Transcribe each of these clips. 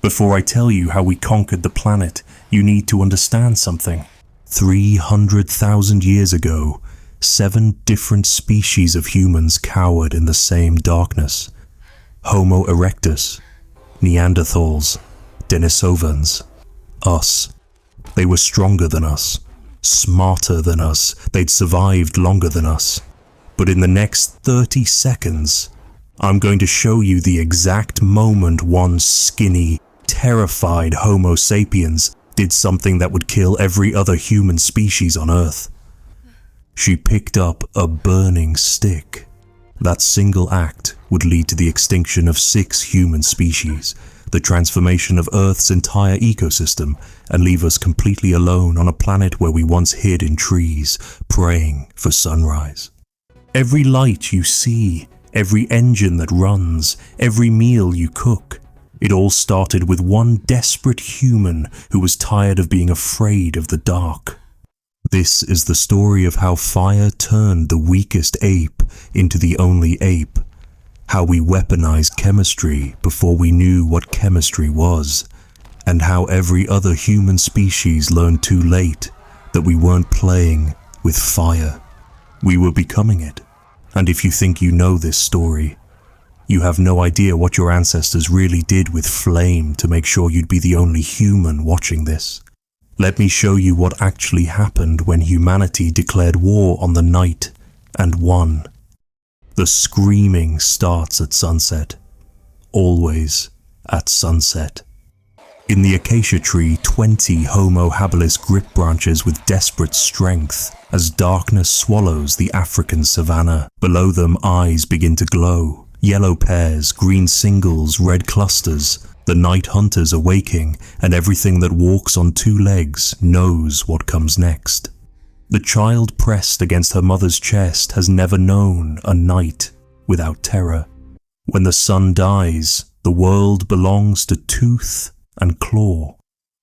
Before I tell you how we conquered the planet, you need to understand something. 300,000 years ago, 7 different species of humans cowered in the same darkness. Homo erectus, Neanderthals, Denisovans, us. They were stronger than us, smarter than us, they'd survived longer than us. But in the next 30 seconds, I'm going to show you the exact moment one skinny, terrified Homo Sapiens did something that would kill every other human species on Earth. She picked up a burning stick. That single act would lead to the extinction of 6 human species, the transformation of Earth's entire ecosystem, and leave us completely alone on a planet where we once hid in trees, praying for sunrise. Every light you see, every engine that runs, every meal you cook, it all started with one desperate human who was tired of being afraid of the dark. This is the story of how fire turned the weakest ape into the only ape, how we weaponized chemistry before we knew what chemistry was, and how every other human species learned too late that we weren't playing with fire. We were becoming it. And if you think you know this story, you have no idea what your ancestors really did with flame to make sure you'd be the only human watching this. Let me show you what actually happened when humanity declared war on the night and won. The screaming starts at sunset. Always at sunset. In the acacia tree, 20 Homo habilis grip branches with desperate strength as darkness swallows the African savanna. Below them, eyes begin to glow. Yellow pairs, green singles, red clusters. The night hunters are waking, and everything that walks on 2 legs knows what comes next. The child pressed against her mother's chest has never known a night without terror. When the sun dies, the world belongs to tooth and claw.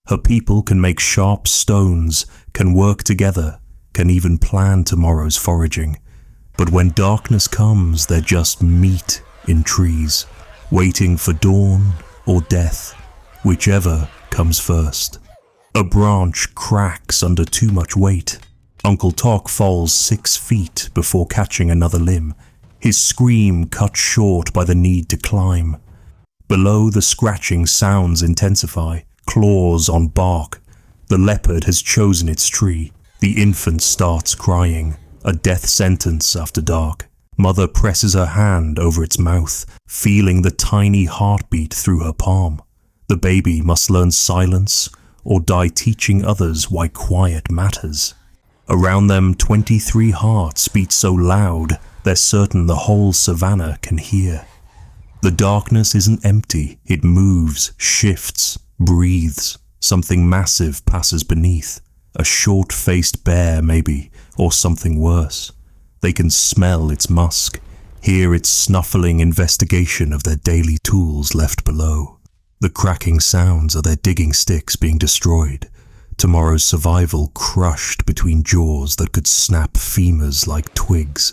Her people can make sharp stones, can work together, can even plan tomorrow's foraging. But when darkness comes, they're just meat in trees, waiting for dawn or death, whichever comes first. A branch cracks under too much weight. Uncle Tok falls 6 feet before catching another limb, his scream cut short by the need to climb. Below, the scratching sounds intensify, claws on bark. The leopard has chosen its tree. The infant starts crying, a death sentence after dark. Mother presses her hand over its mouth, feeling the tiny heartbeat through her palm. The baby must learn silence or die teaching others why quiet matters. Around them, 23 hearts beat so loud, they're certain the whole savanna can hear. The darkness isn't empty, it moves, shifts, breathes. Something massive passes beneath. A short-faced bear, maybe, or something worse. They can smell its musk, hear its snuffling investigation of their daily tools left below. The cracking sounds are their digging sticks being destroyed, tomorrow's survival crushed between jaws that could snap femurs like twigs.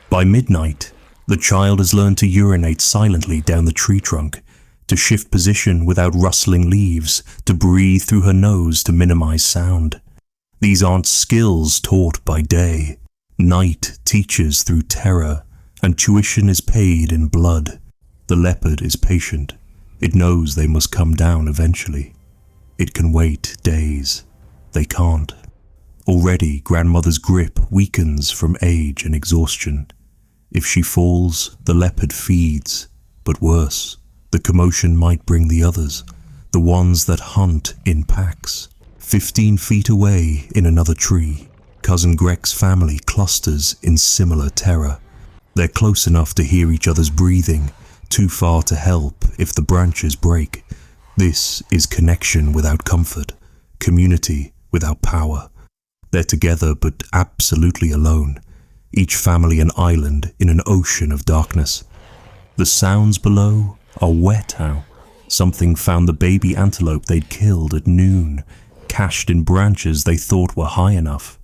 By midnight, the child has learned to urinate silently down the tree trunk, to shift position without rustling leaves, to breathe through her nose to minimize sound. These aren't skills taught by day. Night teaches through terror, and tuition is paid in blood. The leopard is patient. It knows they must come down eventually. It can wait days. They can't. Already, grandmother's grip weakens from age and exhaustion. If she falls, the leopard feeds, but worse, the commotion might bring the others, the ones that hunt in packs. 15 feet away in another tree, Cousin Greg's family clusters in similar terror. They're close enough to hear each other's breathing, too far to help if the branches break. This is connection without comfort, community without power. They're together but absolutely alone, each family an island in an ocean of darkness. The sounds below are wet now. Something found the baby antelope they'd killed at noon, cached in branches they thought were high enough.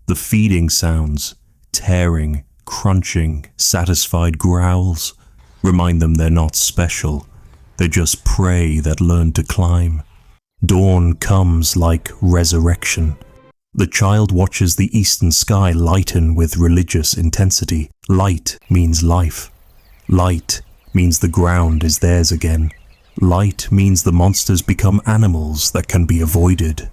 The feeding sounds, tearing, crunching, satisfied growls, remind them they're not special. They're just prey that learned to climb. Dawn comes like resurrection. The child watches the eastern sky lighten with religious intensity. Light means life. Light means the ground is theirs again. Light means the monsters become animals that can be avoided,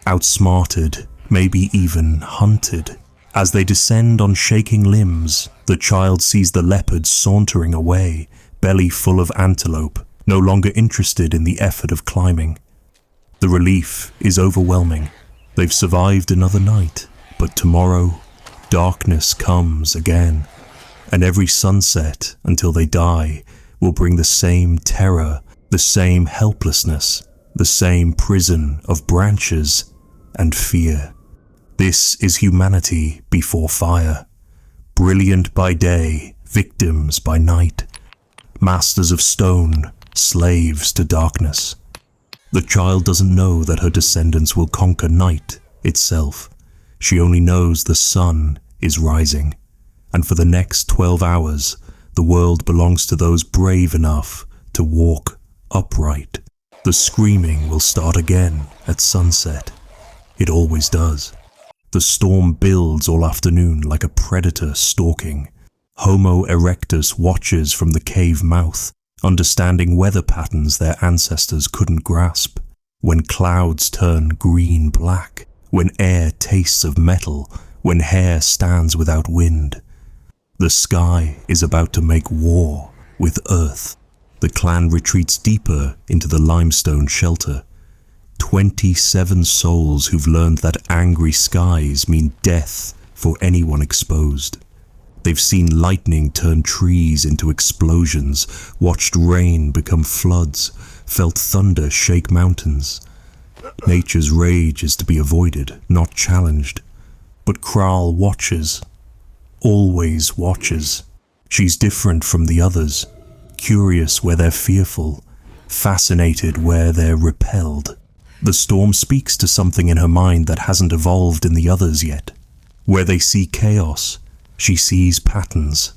outsmarted, maybe even hunted. As they descend on shaking limbs, the child sees the leopard sauntering away, belly full of antelope, no longer interested in the effort of climbing. The relief is overwhelming. They've survived another night, but tomorrow, darkness comes again, and every sunset until they die will bring the same terror, the same helplessness, the same prison of branches and fear. This is humanity before fire. Brilliant by day, victims by night. Masters of stone, slaves to darkness. The child doesn't know that her descendants will conquer night itself. She only knows the sun is rising. And for the next 12 hours, the world belongs to those brave enough to walk upright. The screaming will start again at sunset. It always does. The storm builds all afternoon like a predator stalking. Homo Erectus watches from the cave mouth, understanding weather patterns their ancestors couldn't grasp. When clouds turn green-black, when air tastes of metal, when hair stands without wind. The sky is about to make war with Earth. The clan retreats deeper into the limestone shelter. 27 souls who've learned that angry skies mean death for anyone exposed. They've seen lightning turn trees into explosions, watched rain become floods, felt thunder shake mountains. Nature's rage is to be avoided, not challenged. But Kral watches, always watches. She's different from the others, curious where they're fearful, fascinated where they're repelled. The storm speaks to something in her mind that hasn't evolved in the others yet. Where they see chaos, she sees patterns.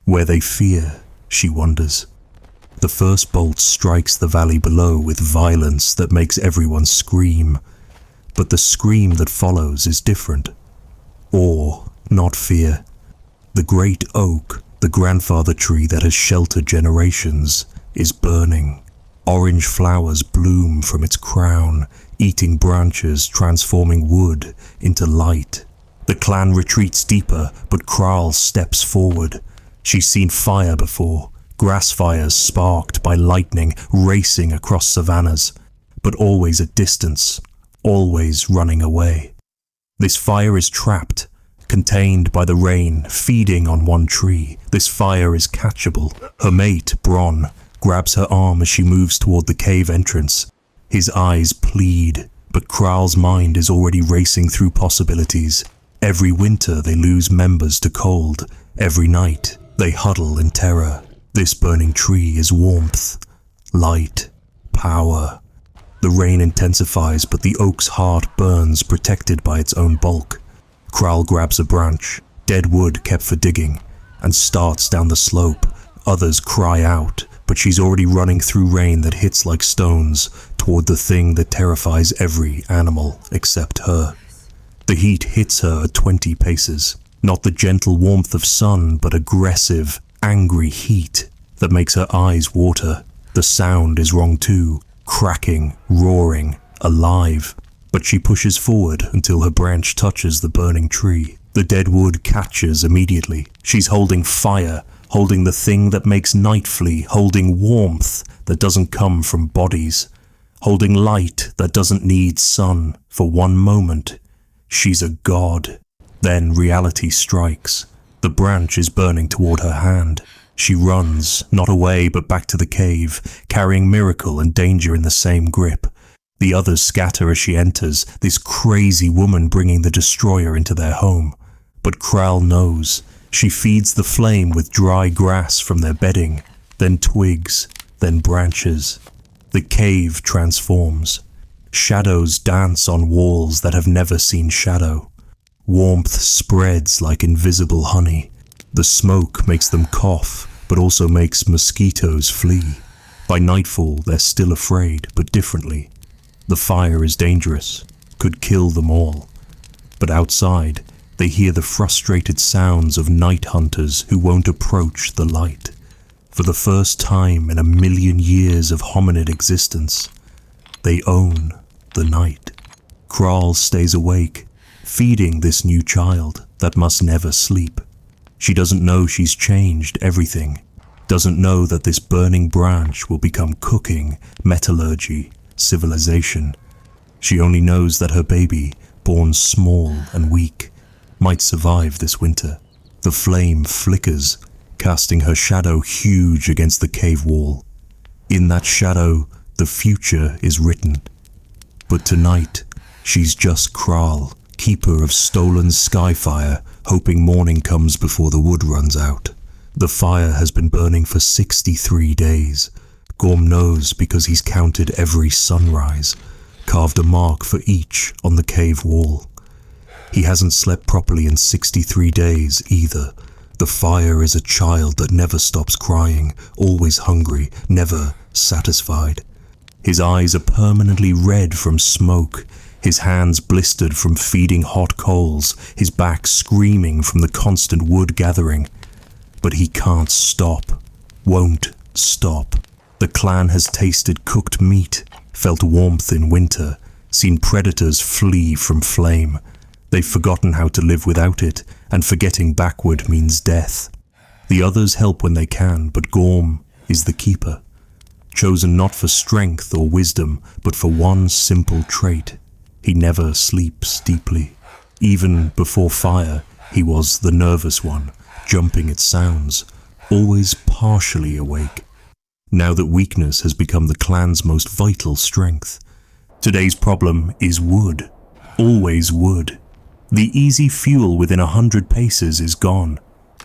Where they fear, she wonders. The first bolt strikes the valley below with violence that makes everyone scream. But the scream that follows is different. Awe, not fear. The great oak, the grandfather tree that has sheltered generations, is burning. Orange flowers bloom from its crown, eating branches, transforming wood into light. The clan retreats deeper, but Kral steps forward. She's seen fire before, grass fires sparked by lightning racing across savannas, but always at distance, always running away. This fire is trapped, contained by the rain, feeding on one tree. This fire is catchable. Her mate, Bron, grabs her arm as she moves toward the cave entrance. His eyes plead, but Kral's mind is already racing through possibilities. Every winter they lose members to cold. Every night they huddle in terror. This burning tree is warmth, light, power. The rain intensifies, but the oak's heart burns, protected by its own bulk. Kral grabs a branch, dead wood kept for digging, and starts down the slope. Others cry out, but she's already running through rain that hits like stones toward the thing that terrifies every animal except her. The heat hits her at 20 paces, not the gentle warmth of sun, but aggressive, angry heat that makes her eyes water. The sound is wrong too, cracking, roaring, alive. But she pushes forward until her branch touches the burning tree. The dead wood catches immediately. She's holding fire, holding the thing that makes night flee, holding warmth that doesn't come from bodies, holding light that doesn't need sun. For one moment, she's a god. Then reality strikes. The branch is burning toward her hand. She runs, not away but back to the cave, carrying miracle and danger in the same grip. The others scatter as she enters, this crazy woman bringing the destroyer into their home. But Kral knows. She feeds the flame with dry grass from their bedding, then twigs, then branches. The cave transforms. Shadows dance on walls that have never seen shadow. Warmth spreads like invisible honey. The smoke makes them cough, but also makes mosquitoes flee. By nightfall, they're still afraid, but differently. The fire is dangerous, could kill them all. But outside, they hear the frustrated sounds of night hunters who won't approach the light. For the first time in 1,000,000 years of hominid existence, they own the night. Kral stays awake, feeding this new child that must never sleep. She doesn't know she's changed everything, doesn't know that this burning branch will become cooking, metallurgy, civilization. She only knows that her baby, born small and weak, might survive this winter. The flame flickers, casting her shadow huge against the cave wall. In that shadow, the future is written. But tonight, she's just Kral, keeper of stolen skyfire, hoping morning comes before the wood runs out. The fire has been burning for 63 days. Gorm knows because he's counted every sunrise, carved a mark for each on the cave wall. He hasn't slept properly in 63 days either. The fire is a child that never stops crying, always hungry, never satisfied. His eyes are permanently red from smoke, his hands blistered from feeding hot coals, his back screaming from the constant wood gathering. But he can't stop, won't stop. The clan has tasted cooked meat, felt warmth in winter, seen predators flee from flame. They've forgotten how to live without it, and forgetting backward means death. The others help when they can, but Gorm is the keeper, chosen not for strength or wisdom, but for one simple trait. He never sleeps deeply. Even before fire, he was the nervous one, jumping at sounds, always partially awake. Now that weakness has become the clan's most vital strength. Today's problem is wood. Always wood. The easy fuel within 100 paces is gone.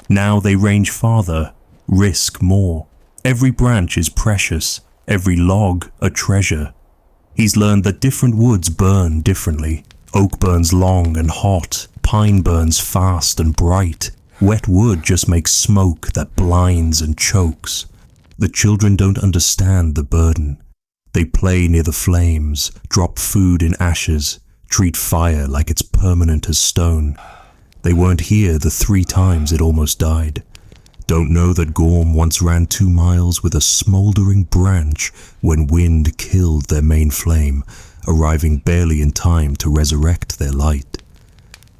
Now they range farther, risk more. Every branch is precious, every log a treasure. He's learned that different woods burn differently. Oak burns long and hot, pine burns fast and bright. Wet wood just makes smoke that blinds and chokes. The children don't understand the burden. They play near the flames, drop food in ashes, treat fire like it's permanent as stone. They weren't here the 3 times it almost died. Don't know that Gorm once ran 2 miles with a smouldering branch when wind killed their main flame, arriving barely in time to resurrect their light.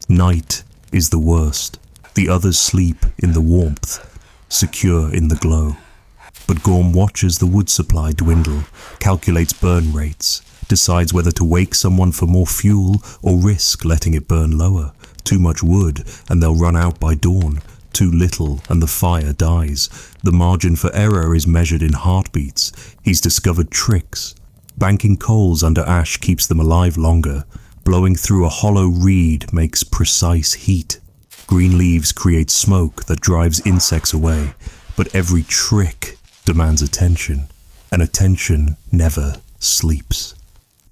Night is the worst. The others sleep in the warmth, secure in the glow. But Gorm watches the wood supply dwindle, calculates burn rates, decides whether to wake someone for more fuel or risk letting it burn lower. Too much wood and they'll run out by dawn. Too little and the fire dies. The margin for error is measured in heartbeats. He's discovered tricks. Banking coals under ash keeps them alive longer. Blowing through a hollow reed makes precise heat. Green leaves create smoke that drives insects away. But every trick demands attention, and attention never sleeps.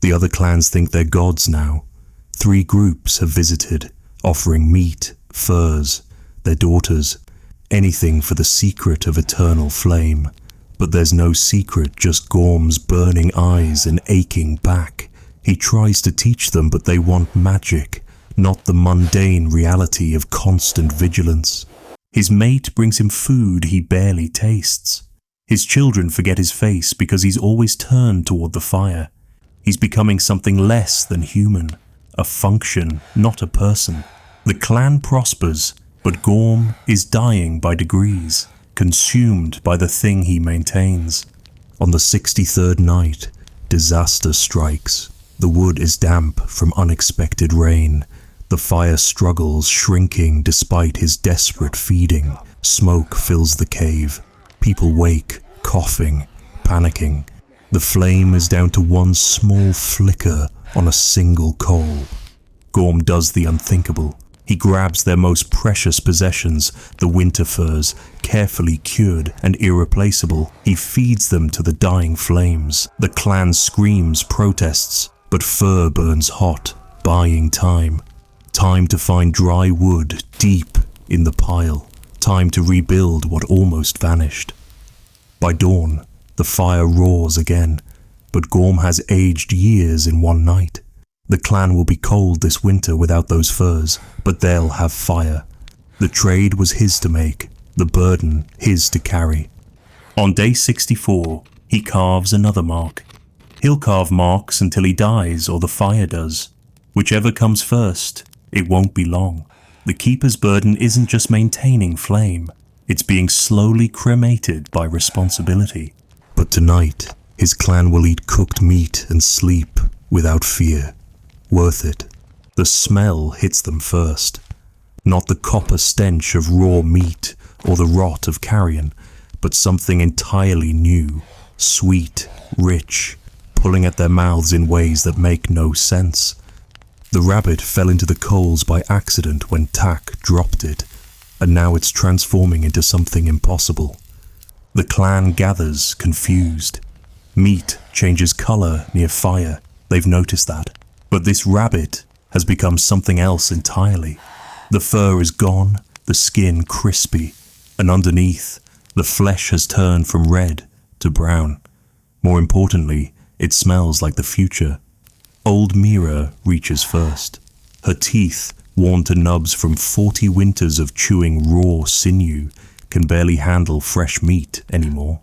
The other clans think they're gods now. 3 groups have visited, offering meat, furs, their daughters, anything for the secret of eternal flame. But there's no secret, just Gorm's burning eyes and aching back. He tries to teach them, but they want magic, not the mundane reality of constant vigilance. His mate brings him food he barely tastes. His children forget his face because he's always turned toward the fire. He's becoming something less than human, a function, not a person. The clan prospers, but Gorm is dying by degrees, consumed by the thing he maintains. On the 63rd night, disaster strikes. The wood is damp from unexpected rain. The fire struggles, shrinking despite his desperate feeding. Smoke fills the cave. People wake, coughing, panicking. The flame is down to one small flicker on a single coal. Gorm does the unthinkable. He grabs their most precious possessions, the winter furs, carefully cured and irreplaceable. He feeds them to the dying flames. The clan screams, protests, but fur burns hot, buying time. Time to find dry wood deep in the pile. Time to rebuild what almost vanished. By dawn, The fire roars again, but Gorm has aged years in one night. The clan will be cold this winter without those furs, but they'll have fire. The trade was his to make, the burden his to carry. On day 64, he carves another mark. He'll carve marks until he dies or the fire does. Whichever comes first, it won't be long. The keeper's burden isn't just maintaining flame, it's being slowly cremated by responsibility. But tonight, his clan will eat cooked meat and sleep without fear. Worth it. The smell hits them first. Not the copper stench of raw meat or the rot of carrion, but something entirely new, sweet, rich, pulling at their mouths in ways that make no sense. The rabbit fell into the coals by accident when Tak dropped it, and now it's transforming into something impossible. The clan gathers, confused. Meat changes color near fire, they've noticed that. But this rabbit has become something else entirely. The fur is gone, the skin crispy, and underneath, the flesh has turned from red to brown. More importantly, it smells like the future. Old Mira reaches first. Her teeth, worn to nubs from 40 winters of chewing raw sinew, can barely handle fresh meat anymore.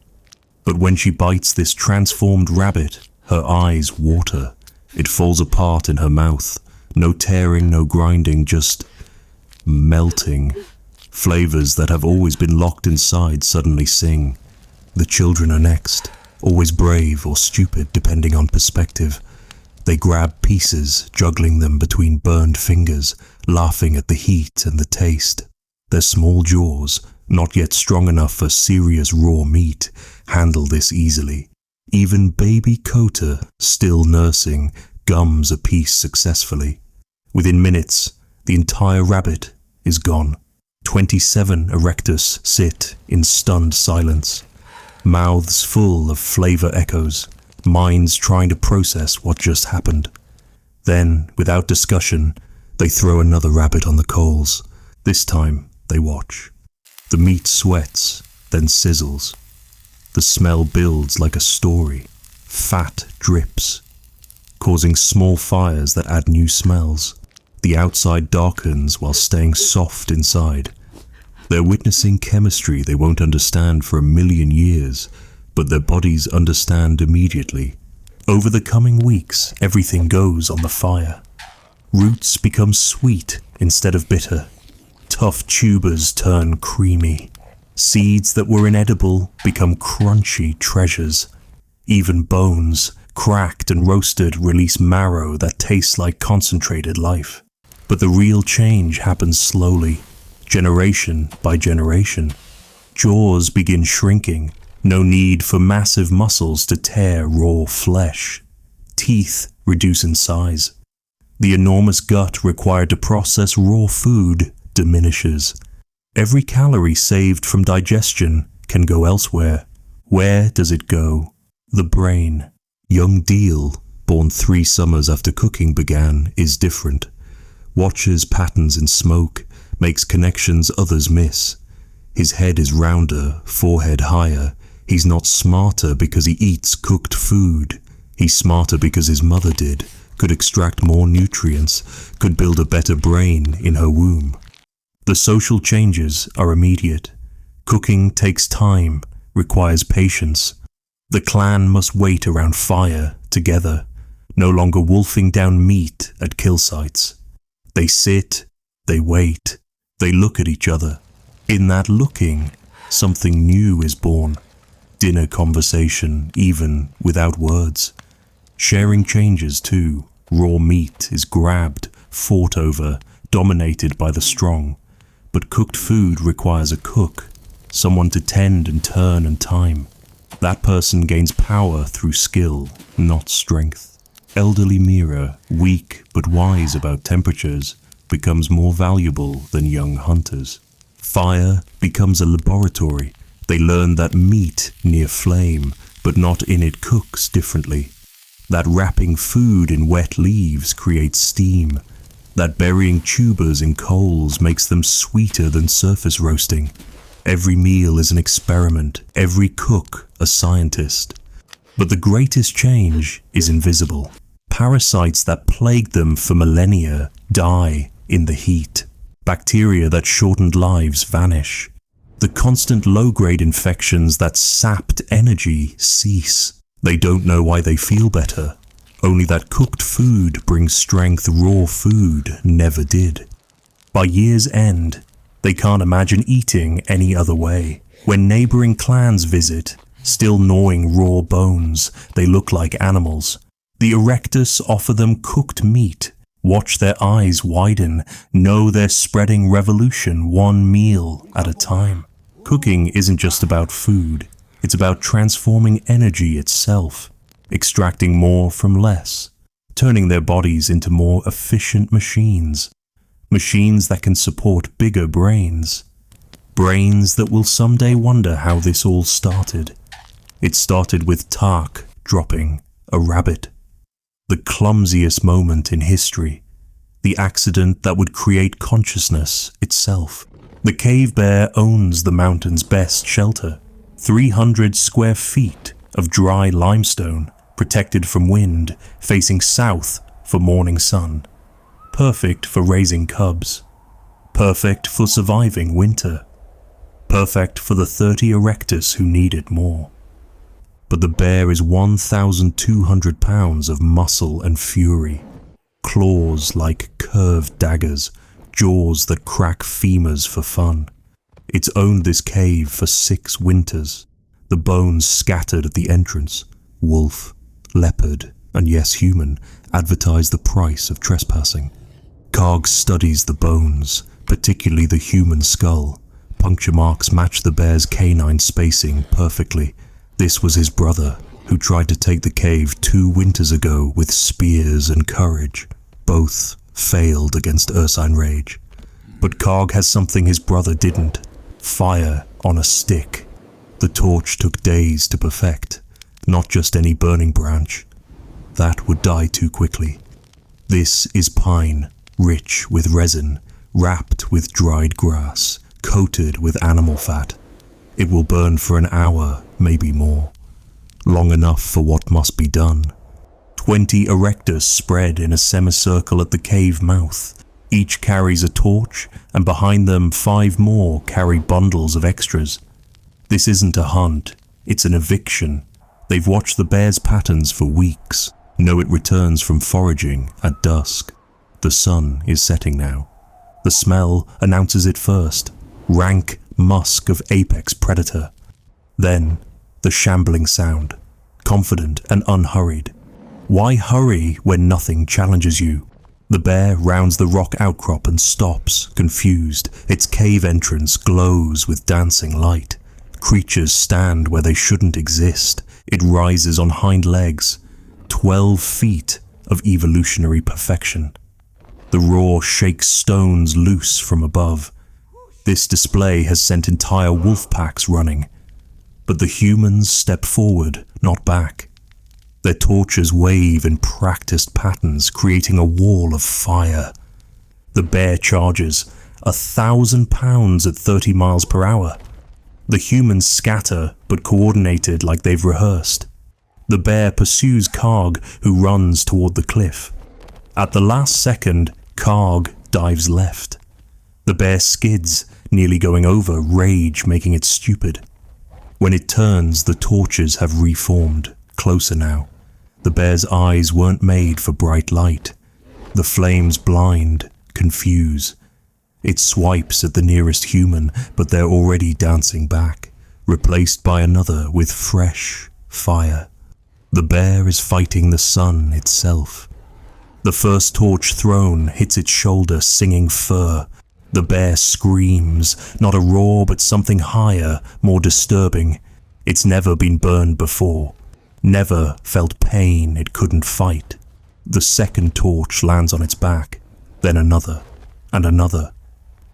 But when she bites this transformed rabbit, her eyes water. It falls apart in her mouth. No tearing, no grinding, just melting. Flavors that have always been locked inside suddenly sing. The children are next, always brave or stupid depending on perspective. They grab pieces, juggling them between burned fingers, laughing at the heat and the taste. Their small jaws, not yet strong enough for serious raw meat, handle this easily. Even baby Kota, still nursing, gums a piece successfully. Within minutes, the entire rabbit is gone. 27 Erectus sit in stunned silence, mouths full of flavor echoes, minds trying to process what just happened. Then, without discussion, they throw another rabbit on the coals. This time, they watch. The meat sweats, then sizzles. The smell builds like a story. Fat drips, causing small fires that add new smells. The outside darkens while staying soft inside. They're witnessing chemistry they won't understand for 1,000,000 years, but their bodies understand immediately. Over the coming weeks, everything goes on the fire. Roots become sweet instead of bitter. Tough tubers turn creamy. Seeds that were inedible become crunchy treasures. Even bones, cracked and roasted, release marrow that tastes like concentrated life. But the real change happens slowly, generation by generation. Jaws begin shrinking, no need for massive muscles to tear raw flesh. Teeth reduce in size. The enormous gut required to process raw food diminishes. Every calorie saved from digestion can go elsewhere. Where does it go? The brain. Young Deal, born 3 summers after cooking began, is different. Watches patterns in smoke, makes connections others miss. His head is rounder, forehead higher. He's not smarter because he eats cooked food. He's smarter because his mother did, could extract more nutrients, could build a better brain in her womb. The social changes are immediate. Cooking takes time, requires patience. The clan must wait around fire together, no longer wolfing down meat at kill sites. They sit, they wait, they look at each other. In that looking, something new is born. Dinner conversation, even without words. Sharing changes too. Raw meat is grabbed, fought over, dominated by the strong. But cooked food requires a cook, someone to tend and turn and time. That person gains power through skill, not strength. Elderly Mira, weak but wise about temperatures, becomes more valuable than young hunters. Fire becomes a laboratory. They learn that meat near flame, but not in it, cooks differently. That wrapping food in wet leaves creates steam. That burying tubers in coals makes them sweeter than surface roasting. Every meal is an experiment, every cook a scientist. But the greatest change is invisible. Parasites that plagued them for millennia die in the heat. Bacteria that shortened lives vanish. The constant low-grade infections that sapped energy cease. They don't know why they feel better. Only that cooked food brings strength raw food never did. By year's end, they can't imagine eating any other way. When neighboring clans visit, still gnawing raw bones, they look like animals. The Erectus offer them cooked meat. Watch their eyes widen, know they're spreading revolution one meal at a time. Cooking isn't just about food, it's about transforming energy itself, extracting more from less, turning their bodies into more efficient machines. Machines that can support bigger brains. Brains that will someday wonder how this all started. It started with Tark dropping a rabbit. The clumsiest moment in history. The accident that would create consciousness itself. The cave bear owns the mountain's best shelter. 300 square feet of dry limestone, protected from wind, facing south for morning sun. Perfect for raising cubs. Perfect for surviving winter. Perfect for the 30 Erectus who need it more. But the bear is 1,200 pounds of muscle and fury. Claws like curved daggers, jaws that crack femurs for fun. It's owned this cave for 6 winters. The bones scattered at the entrance. Wolf, leopard, and yes, human, advertise the price of trespassing. Karg studies the bones, particularly the human skull. Puncture marks match the bear's canine spacing perfectly. This was his brother, who tried to take the cave 2 winters ago with spears and courage. Both failed against Ursine Rage. But Karg has something his brother didn't. Fire on a stick. The torch took days to perfect, not just any burning branch. That would die too quickly. This is pine, rich with resin, wrapped with dried grass, coated with animal fat. It will burn for an hour, maybe more. Long enough for what must be done. 20 Erectus spread in a semicircle at the cave mouth. Each carries a torch, and behind them 5 more carry bundles of extras. This isn't a hunt, it's an eviction. They've watched the bear's patterns for weeks, know it returns from foraging at dusk. The sun is setting now. The smell announces it first, rank musk of apex predator. Then, the shambling sound, confident and unhurried. Why hurry when nothing challenges you? The bear rounds the rock outcrop and stops, confused. Its cave entrance glows with dancing light. Creatures stand where they shouldn't exist. It rises on hind legs. 12 feet of evolutionary perfection. The roar shakes stones loose from above. This display has sent entire wolf packs running. But the humans step forward, not back. Their torches wave in practiced patterns, creating a wall of fire. The bear charges, 1,000 pounds at 30 miles per hour. The humans scatter, but coordinated like they've rehearsed. The bear pursues Karg, who runs toward the cliff. At the last second, Karg dives left. The bear skids, nearly going over, rage making it stupid. When it turns, the torches have reformed, closer now. The bear's eyes weren't made for bright light. The flames blind, confuse. It swipes at the nearest human, but they're already dancing back, replaced by another with fresh fire. The bear is fighting the sun itself. The first torch thrown hits its shoulder, singing fur. The bear screams, not a roar but something higher, more disturbing. It's never been burned before. Never felt pain it couldn't fight. The second torch lands on its back, then another, and another.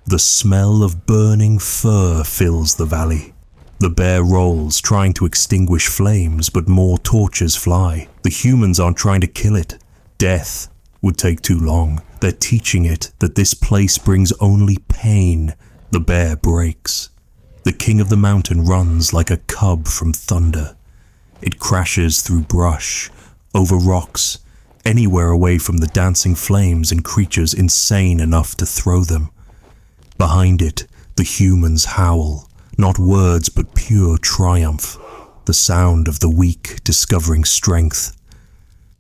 The smell of burning fur fills the valley. The bear rolls, trying to extinguish flames, but more torches fly. The humans aren't trying to kill it. Death would take too long. They're teaching it that this place brings only pain. The bear breaks. The king of the mountain runs like a cub from thunder. It crashes through brush, over rocks, anywhere away from the dancing flames and creatures insane enough to throw them. Behind it, the humans howl, not words but pure triumph, the sound of the weak discovering strength.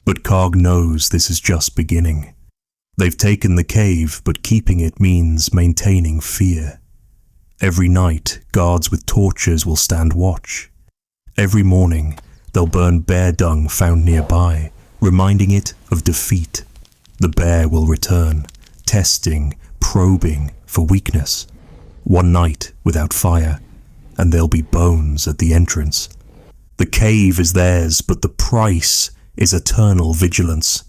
But Karg knows this is just beginning. They've taken the cave, but keeping it means maintaining fear. Every night, guards with torches will stand watch. Every morning, they'll burn bear dung found nearby, reminding it of defeat. The bear will return, testing, probing for weakness. One night without fire, and there'll be bones at the entrance. The cave is theirs, but the price is eternal vigilance.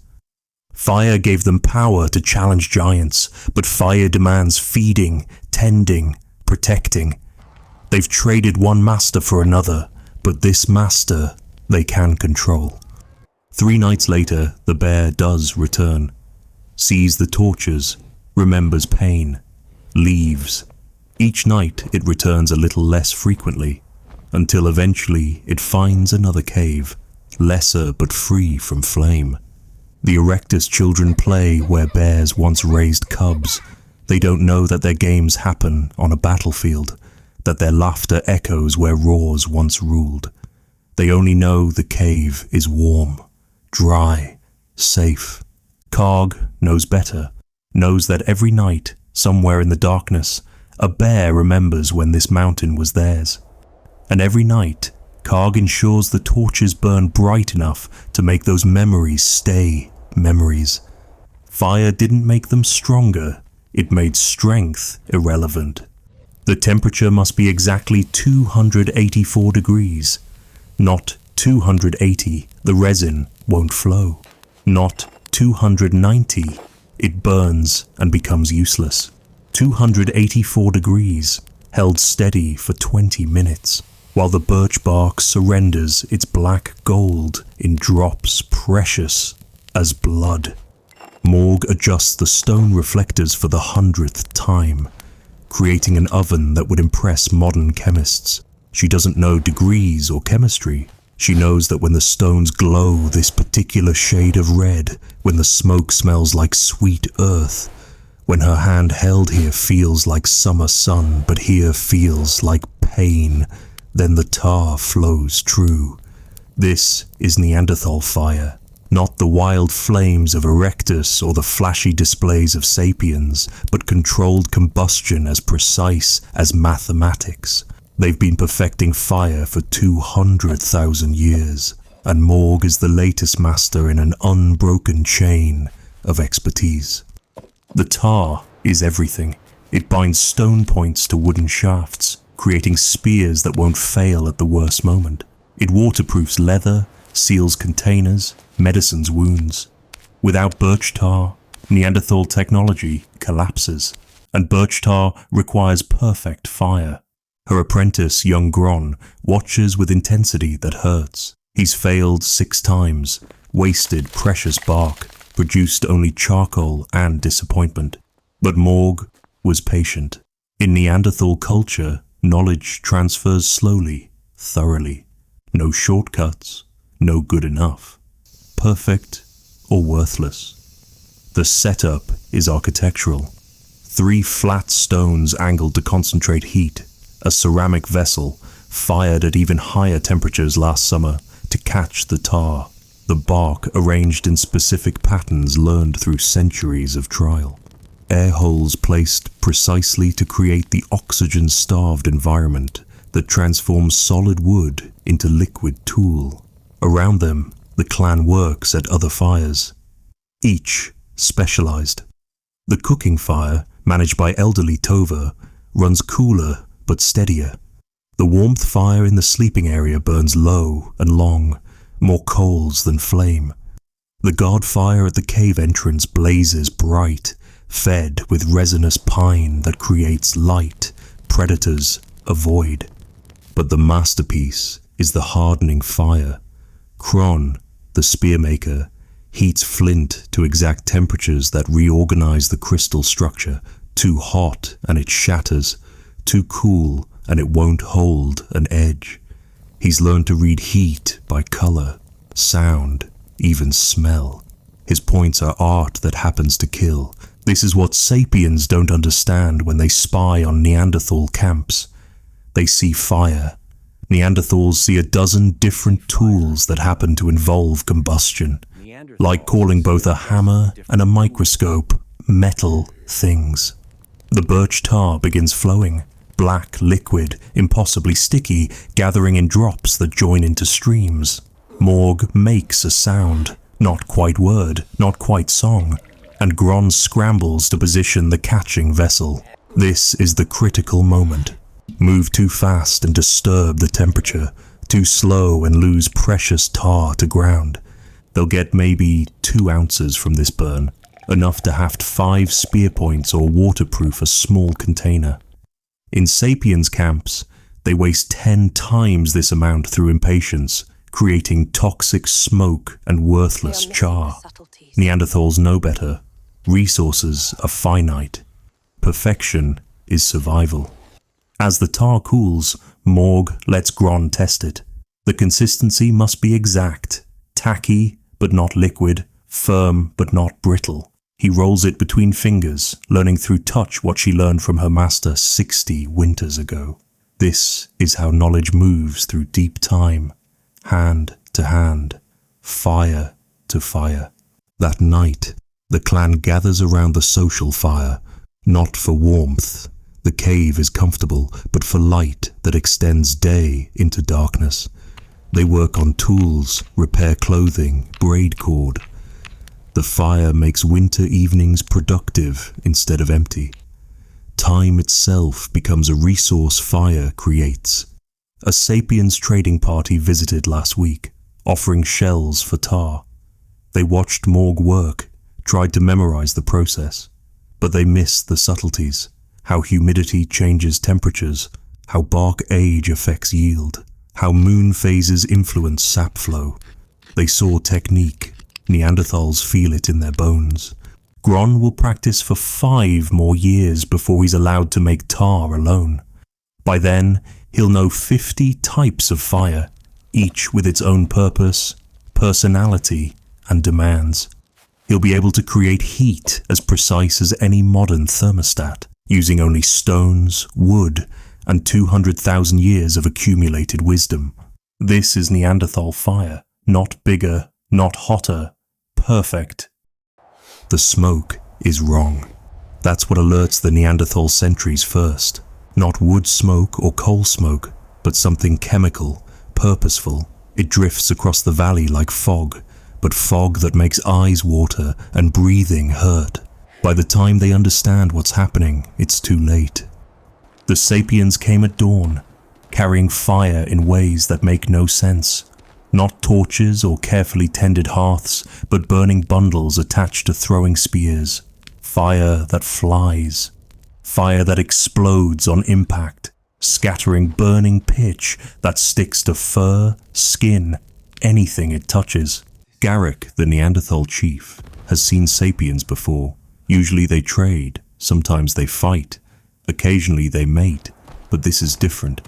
Fire gave them power to challenge giants, but fire demands feeding, tending, protecting. They've traded one master for another, but this master they can control. 3 nights later, the bear does return, sees the torches, remembers pain, leaves. Each night it returns a little less frequently, until eventually it finds another cave, lesser but free from flame. The Erectus children play where bears once raised cubs. They don't know that their games happen on a battlefield, that their laughter echoes where roars once ruled. They only know the cave is warm, dry, safe. Karg knows better, knows that every night, somewhere in the darkness, a bear remembers when this mountain was theirs. And every night, Karg ensures the torches burn bright enough to make those memories stay memories. Fire didn't make them stronger, it made strength irrelevant. The temperature must be exactly 284 degrees. Not 280, the resin won't flow. Not 290, it burns and becomes useless. 284 degrees, held steady for 20 minutes, while the birch bark surrenders its black gold in drops precious as blood. Morg adjusts the stone reflectors for the 100th time, creating an oven that would impress modern chemists. She doesn't know degrees or chemistry. She knows that when the stones glow this particular shade of red, when the smoke smells like sweet earth, when her hand held here feels like summer sun, but here feels like pain, then the tar flows true. This is Neanderthal fire, not the wild flames of Erectus or the flashy displays of Sapiens, but controlled combustion as precise as mathematics. They've been perfecting fire for 200,000 years, and Morg is the latest master in an unbroken chain of expertise. The tar is everything. It binds stone points to wooden shafts, creating spears that won't fail at the worst moment. It waterproofs leather, seals containers, medicines wounds. Without birch tar, Neanderthal technology collapses, and birch tar requires perfect fire. Her apprentice, young Gron, watches with intensity that hurts. He's failed 6 times, wasted precious bark, produced only charcoal and disappointment. But Morg was patient. In Neanderthal culture, knowledge transfers slowly, thoroughly. No shortcuts, no good enough. Perfect or worthless. The setup is architectural. 3 flat stones angled to concentrate heat, a ceramic vessel fired at even higher temperatures last summer to catch the tar, the bark arranged in specific patterns learned through centuries of trial. Air holes placed precisely to create the oxygen-starved environment that transforms solid wood into liquid tool. Around them, the clan works at other fires, each specialized. The cooking fire, managed by elderly Tova, runs cooler but steadier. The warmth fire in the sleeping area burns low and long, more coals than flame. The guard fire at the cave entrance blazes bright, fed with resinous pine that creates light predators avoid. But the masterpiece is the hardening fire. Kron, the spearmaker, heats flint to exact temperatures that reorganize the crystal structure. Too hot and it shatters, too cool and it won't hold an edge. He's learned to read heat by color, sound, even smell. His points are art that happens to kill. This is what sapiens don't understand when they spy on Neanderthal camps. They see fire. Neanderthals see a dozen different tools that happen to involve combustion, like calling both a hammer and a microscope metal things. The birch tar begins flowing, black liquid, impossibly sticky, gathering in drops that join into streams. Morg makes a sound, not quite word, not quite song, and Gron scrambles to position the catching vessel. This is the critical moment. Move too fast and disturb the temperature, too slow and lose precious tar to ground. They'll get maybe 2 ounces from this burn, enough to haft 5 spear points or waterproof a small container. In sapiens camps, they waste 10 times this amount through impatience, creating toxic smoke and worthless char. Neanderthals know better. Resources are finite. Perfection is survival. As the tar cools, Morg lets Gron test it. The consistency must be exact, tacky but not liquid, firm but not brittle. He rolls it between fingers, learning through touch what she learned from her master 60 winters ago. This is how knowledge moves through deep time, hand to hand, fire to fire. That night, the clan gathers around the social fire, not for warmth. The cave is comfortable, but for light that extends day into darkness. They work on tools, repair clothing, braid cord. The fire makes winter evenings productive instead of empty. Time itself becomes a resource fire creates. A sapiens trading party visited last week, offering shells for tar. They watched Morg work, tried to memorize the process, but they missed the subtleties, how humidity changes temperatures, how bark age affects yield, how moon phases influence sap flow. They saw technique. Neanderthals feel it in their bones. Gron will practice for 5 more years before he's allowed to make tar alone. By then, he'll know 50 types of fire, each with its own purpose, personality, and demands. He'll be able to create heat as precise as any modern thermostat, using only stones, wood, and 200,000 years of accumulated wisdom. This is Neanderthal fire, not bigger, not hotter, perfect. The smoke is wrong. That's what alerts the Neanderthal sentries first. Not wood smoke or coal smoke, but something chemical, purposeful. It drifts across the valley like fog, but fog that makes eyes water and breathing hurt. By the time they understand what's happening, it's too late. The sapiens came at dawn, carrying fire in ways that make no sense. Not torches or carefully tended hearths, but burning bundles attached to throwing spears. Fire that flies. Fire that explodes on impact, scattering burning pitch that sticks to fur, skin, anything it touches. Garrick, the Neanderthal chief, has seen sapiens before. Usually they trade, sometimes they fight, occasionally they mate, but this is different.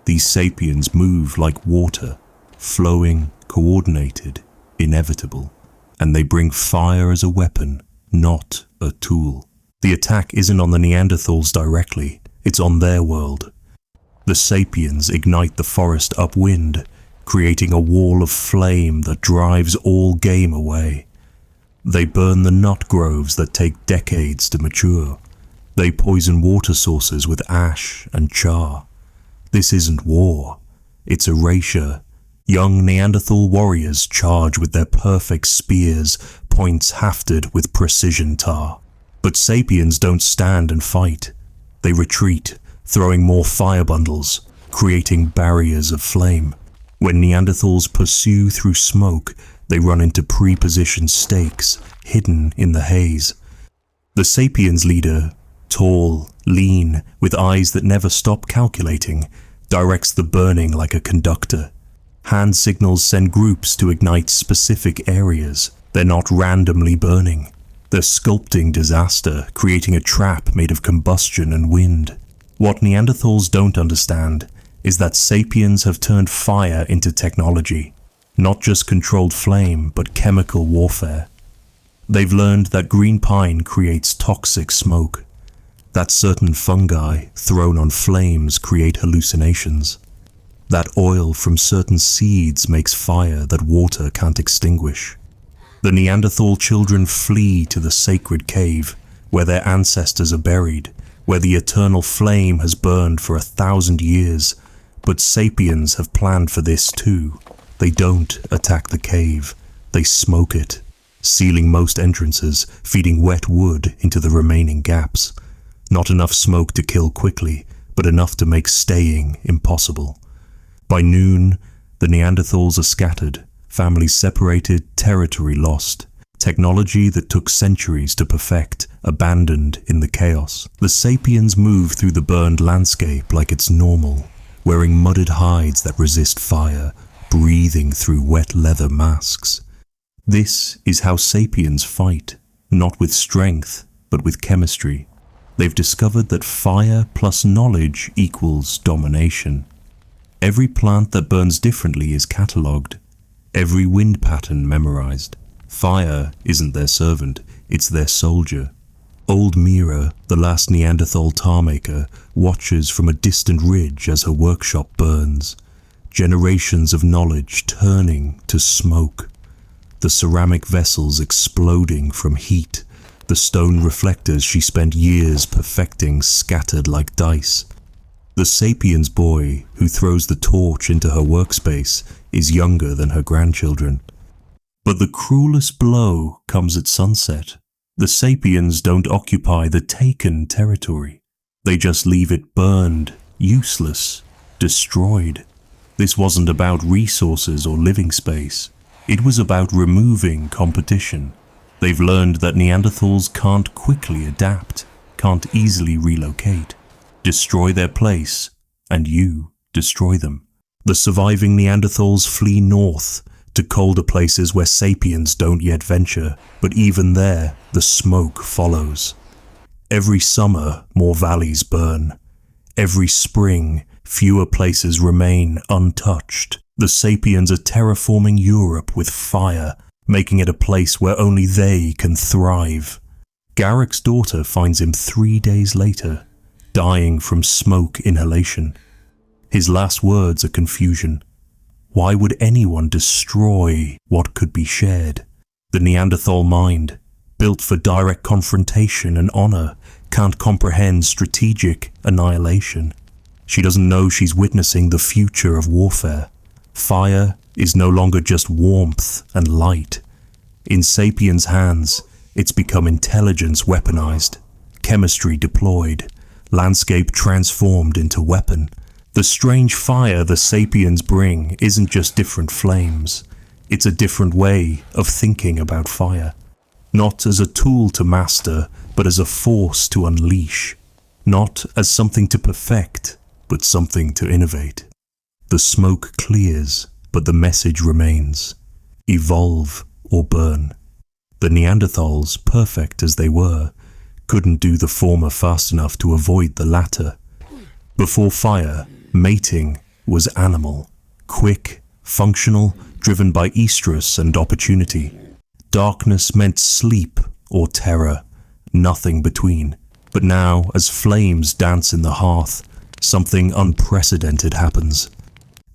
These sapiens move like water, flowing, coordinated, inevitable, and they bring fire as a weapon, not a tool. The attack isn't on the Neanderthals directly, it's on their world. The sapiens ignite the forest upwind, creating a wall of flame that drives all game away. They burn the nut groves that take decades to mature. They poison water sources with ash and char. This isn't war, it's erasure. Young Neanderthal warriors charge with their perfect spears, points hafted with precision tar. But sapiens don't stand and fight. They retreat, throwing more fire bundles, creating barriers of flame. When Neanderthals pursue through smoke, they run into pre-positioned stakes, hidden in the haze. The sapiens leader, tall, lean, with eyes that never stop calculating, directs the burning like a conductor. Hand signals send groups to ignite specific areas. They're not randomly burning. They're sculpting disaster, creating a trap made of combustion and wind. What Neanderthals don't understand is that sapiens have turned fire into technology, not just controlled flame, but chemical warfare. They've learned that green pine creates toxic smoke, that certain fungi thrown on flames create hallucinations, that oil from certain seeds makes fire that water can't extinguish. The Neanderthal children flee to the sacred cave where their ancestors are buried, where the eternal flame has burned for 1,000 years, but sapiens have planned for this too. They don't attack the cave, they smoke it, sealing most entrances, feeding wet wood into the remaining gaps. Not enough smoke to kill quickly, but enough to make staying impossible. By noon, the Neanderthals are scattered, families separated, territory lost. Technology that took centuries to perfect, abandoned in the chaos. The sapiens move through the burned landscape like it's normal, wearing mudded hides that resist fire, breathing through wet leather masks. This is how sapiens fight, not with strength, but with chemistry. They've discovered that fire plus knowledge equals domination. Every plant that burns differently is catalogued, every wind pattern memorized. Fire isn't their servant, it's their soldier. Old Mira, the last Neanderthal tar maker, watches from a distant ridge as her workshop burns. Generations of knowledge turning to smoke. The ceramic vessels exploding from heat. The stone reflectors she spent years perfecting scattered like dice. The sapiens boy who throws the torch into her workspace is younger than her grandchildren. But the cruelest blow comes at sunset. The sapiens don't occupy the taken territory. They just leave it burned, useless, destroyed. This wasn't about resources or living space. It was about removing competition. They've learned that Neanderthals can't quickly adapt, can't easily relocate. Destroy their place, and you destroy them. The surviving Neanderthals flee north, to colder places where sapiens don't yet venture, but even there, the smoke follows. Every summer, more valleys burn. Every spring, fewer places remain untouched. The sapiens are terraforming Europe with fire, making it a place where only they can thrive. Garrick's daughter finds him 3 days later, dying from smoke inhalation. His last words are confusion. Why would anyone destroy what could be shared? The Neanderthal mind, built for direct confrontation and honor, can't comprehend strategic annihilation. She doesn't know she's witnessing the future of warfare. Fire is no longer just warmth and light. In sapiens' hands, it's become intelligence weaponized, chemistry deployed, landscape transformed into weapon. The strange fire the sapiens bring isn't just different flames. It's a different way of thinking about fire. Not as a tool to master, but as a force to unleash. Not as something to perfect, but something to innovate. The smoke clears, but the message remains. Evolve or burn. The Neanderthals, perfect as they were, couldn't do the former fast enough to avoid the latter. Before fire, mating was animal, quick, functional, driven by estrus and opportunity. Darkness meant sleep or terror, nothing between. But now, as flames dance in the hearth, something unprecedented happens.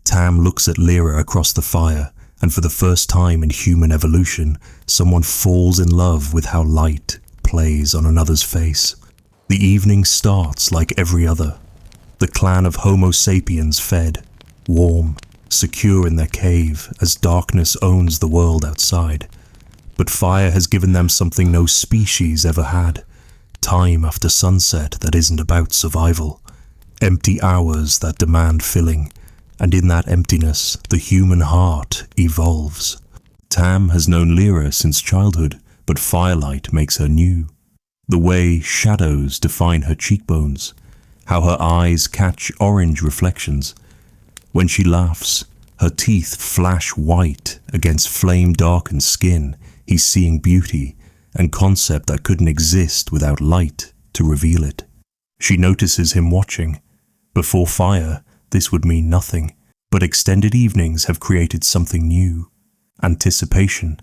Tam looks at Lyra across the fire, and for the first time in human evolution, someone falls in love with how light plays on another's face. The evening starts like every other. The clan of Homo Sapiens fed, warm, secure in their cave as darkness owns the world outside. But fire has given them something no species ever had. Time after sunset that isn't about survival. Empty hours that demand filling. And in that emptiness, the human heart evolves. Tam has known Lyra since childhood, but Firelight makes her new. The way shadows define her cheekbones, how her eyes catch orange reflections. When she laughs, her teeth flash white against flame-darkened skin. He's seeing beauty and concept that couldn't exist without light to reveal it. She notices him watching. Before fire, this would mean nothing, but extended evenings have created something new. Anticipation.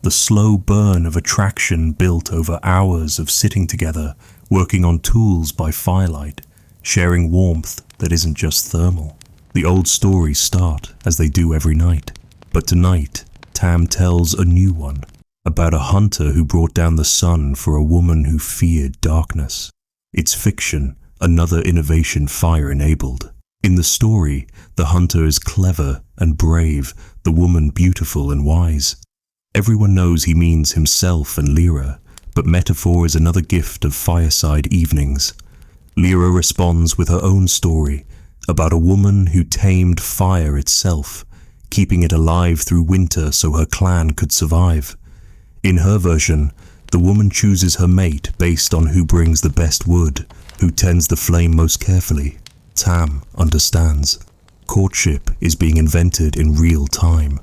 The slow burn of attraction built over hours of sitting together, working on tools by firelight, sharing warmth that isn't just thermal. The old stories start, as they do every night. But tonight, Tam tells a new one, about a hunter who brought down the sun for a woman who feared darkness. It's fiction, another innovation fire enabled. In the story, the hunter is clever and brave, the woman beautiful and wise. Everyone knows he means himself and Lyra, but metaphor is another gift of fireside evenings. Lyra responds with her own story, about a woman who tamed fire itself, keeping it alive through winter so her clan could survive. In her version, the woman chooses her mate based on who brings the best wood, who tends the flame most carefully. Tam understands. Courtship is being invented in real time.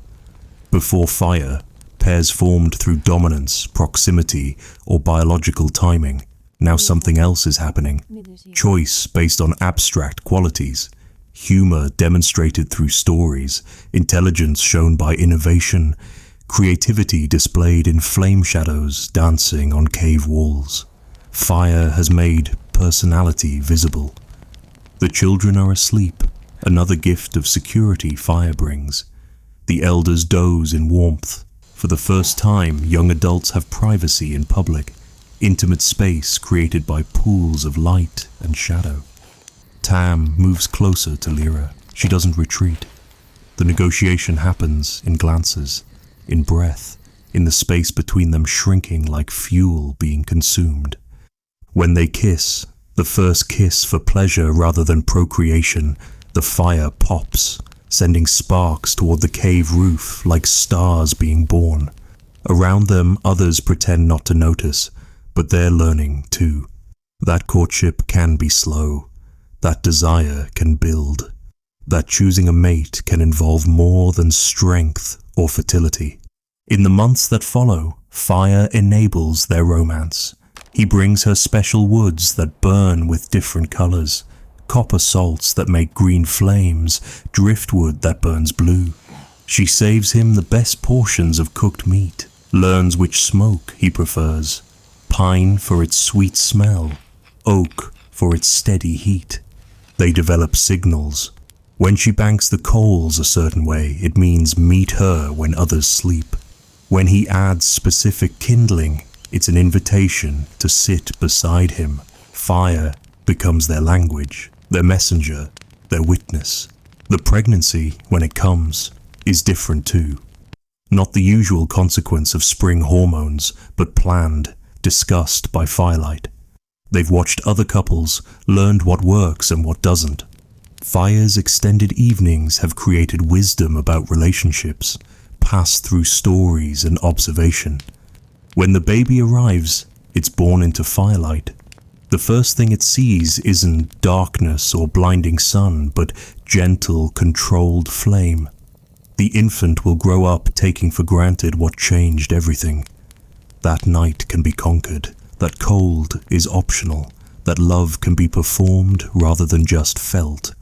Before fire, pairs formed through dominance, proximity, or biological timing. Now something else is happening. Choice based on abstract qualities. Humor demonstrated through stories. Intelligence shown by innovation. Creativity displayed in flame shadows dancing on cave walls. Fire has made personality visible. The children are asleep, another gift of security fire brings. The elders doze in warmth. For the first time, young adults have privacy in public, intimate space created by pools of light and shadow. Tam moves closer to Lyra. She doesn't retreat. The negotiation happens in glances, in breath, in the space between them shrinking like fuel being consumed. When they kiss, the first kiss for pleasure rather than procreation, the fire pops, sending sparks toward the cave roof like stars being born. Around them, others pretend not to notice, but they're learning too. That courtship can be slow. That desire can build. That choosing a mate can involve more than strength or fertility. In the months that follow, fire enables their romance. He brings her special woods that burn with different colors, copper salts that make green flames, driftwood that burns blue. She saves him the best portions of cooked meat, learns which smoke he prefers. Pine for its sweet smell, oak for its steady heat. They develop signals. When she banks the coals a certain way, it means meet her when others sleep. When he adds specific kindling, it's an invitation to sit beside him. Fire becomes their language, their messenger, their witness. The pregnancy, when it comes, is different too. Not the usual consequence of spring hormones, but planned, discussed by firelight. They've watched other couples, learned what works and what doesn't. Fire's extended evenings have created wisdom about relationships, passed through stories and observation. When the baby arrives, it's born into firelight. The first thing it sees isn't darkness or blinding sun, but gentle, controlled flame. The infant will grow up taking for granted what changed everything. That night can be conquered, that cold is optional, that love can be performed rather than just felt.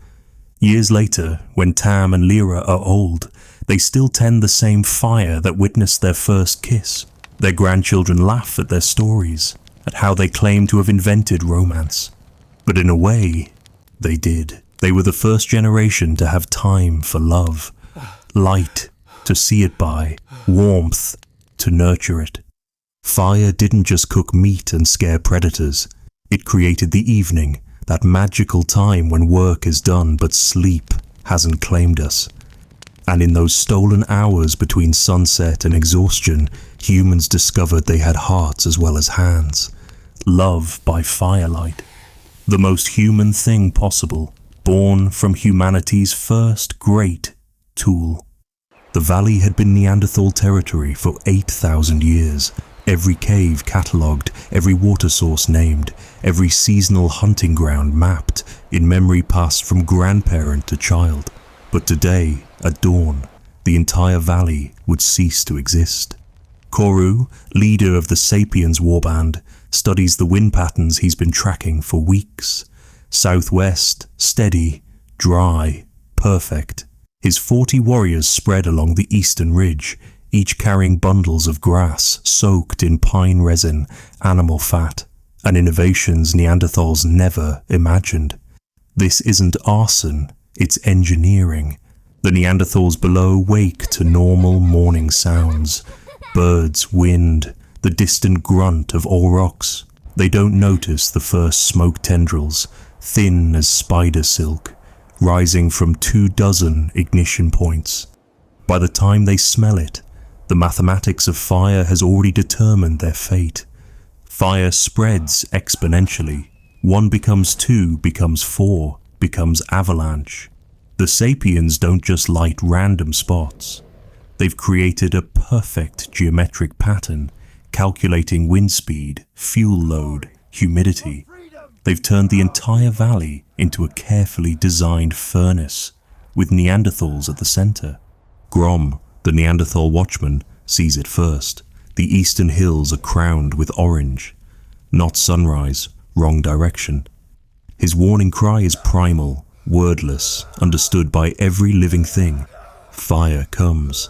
Years later, when Tam and Lyra are old, they still tend the same fire that witnessed their first kiss. Their grandchildren laugh at their stories, at how they claim to have invented romance. But in a way, they did. They were the first generation to have time for love, light to see it by, warmth to nurture it. Fire didn't just cook meat and scare predators. It created the evening, that magical time when work is done but sleep hasn't claimed us. And in those stolen hours between sunset and exhaustion, humans discovered they had hearts as well as hands. Love by firelight. The most human thing possible, born from humanity's first great tool. The valley had been Neanderthal territory for 8,000 years. Every cave catalogued, every water source named, every seasonal hunting ground mapped, in memory passed from grandparent to child. But today, at dawn, the entire valley would cease to exist. Koru, leader of the Sapiens warband, studies the wind patterns he's been tracking for weeks. Southwest, steady, dry, perfect. His 40 warriors spread along the eastern ridge, each carrying bundles of grass soaked in pine resin, animal fat, and innovations Neanderthals never imagined. This isn't arson, it's engineering. The Neanderthals below wake to normal morning sounds. Birds, wind, the distant grunt of aurochs. They don't notice the first smoke tendrils, thin as spider silk, rising from 24 ignition points. By the time they smell it, the mathematics of fire has already determined their fate. Fire spreads exponentially. 1 becomes 2, becomes 4, becomes avalanche. The Sapiens don't just light random spots. They've created a perfect geometric pattern, calculating wind speed, fuel load, humidity. They've turned the entire valley into a carefully designed furnace, with Neanderthals at the center. Grom, the Neanderthal watchman, sees it first. The eastern hills are crowned with orange. Not sunrise, wrong direction. His warning cry is primal, wordless, understood by every living thing. Fire comes.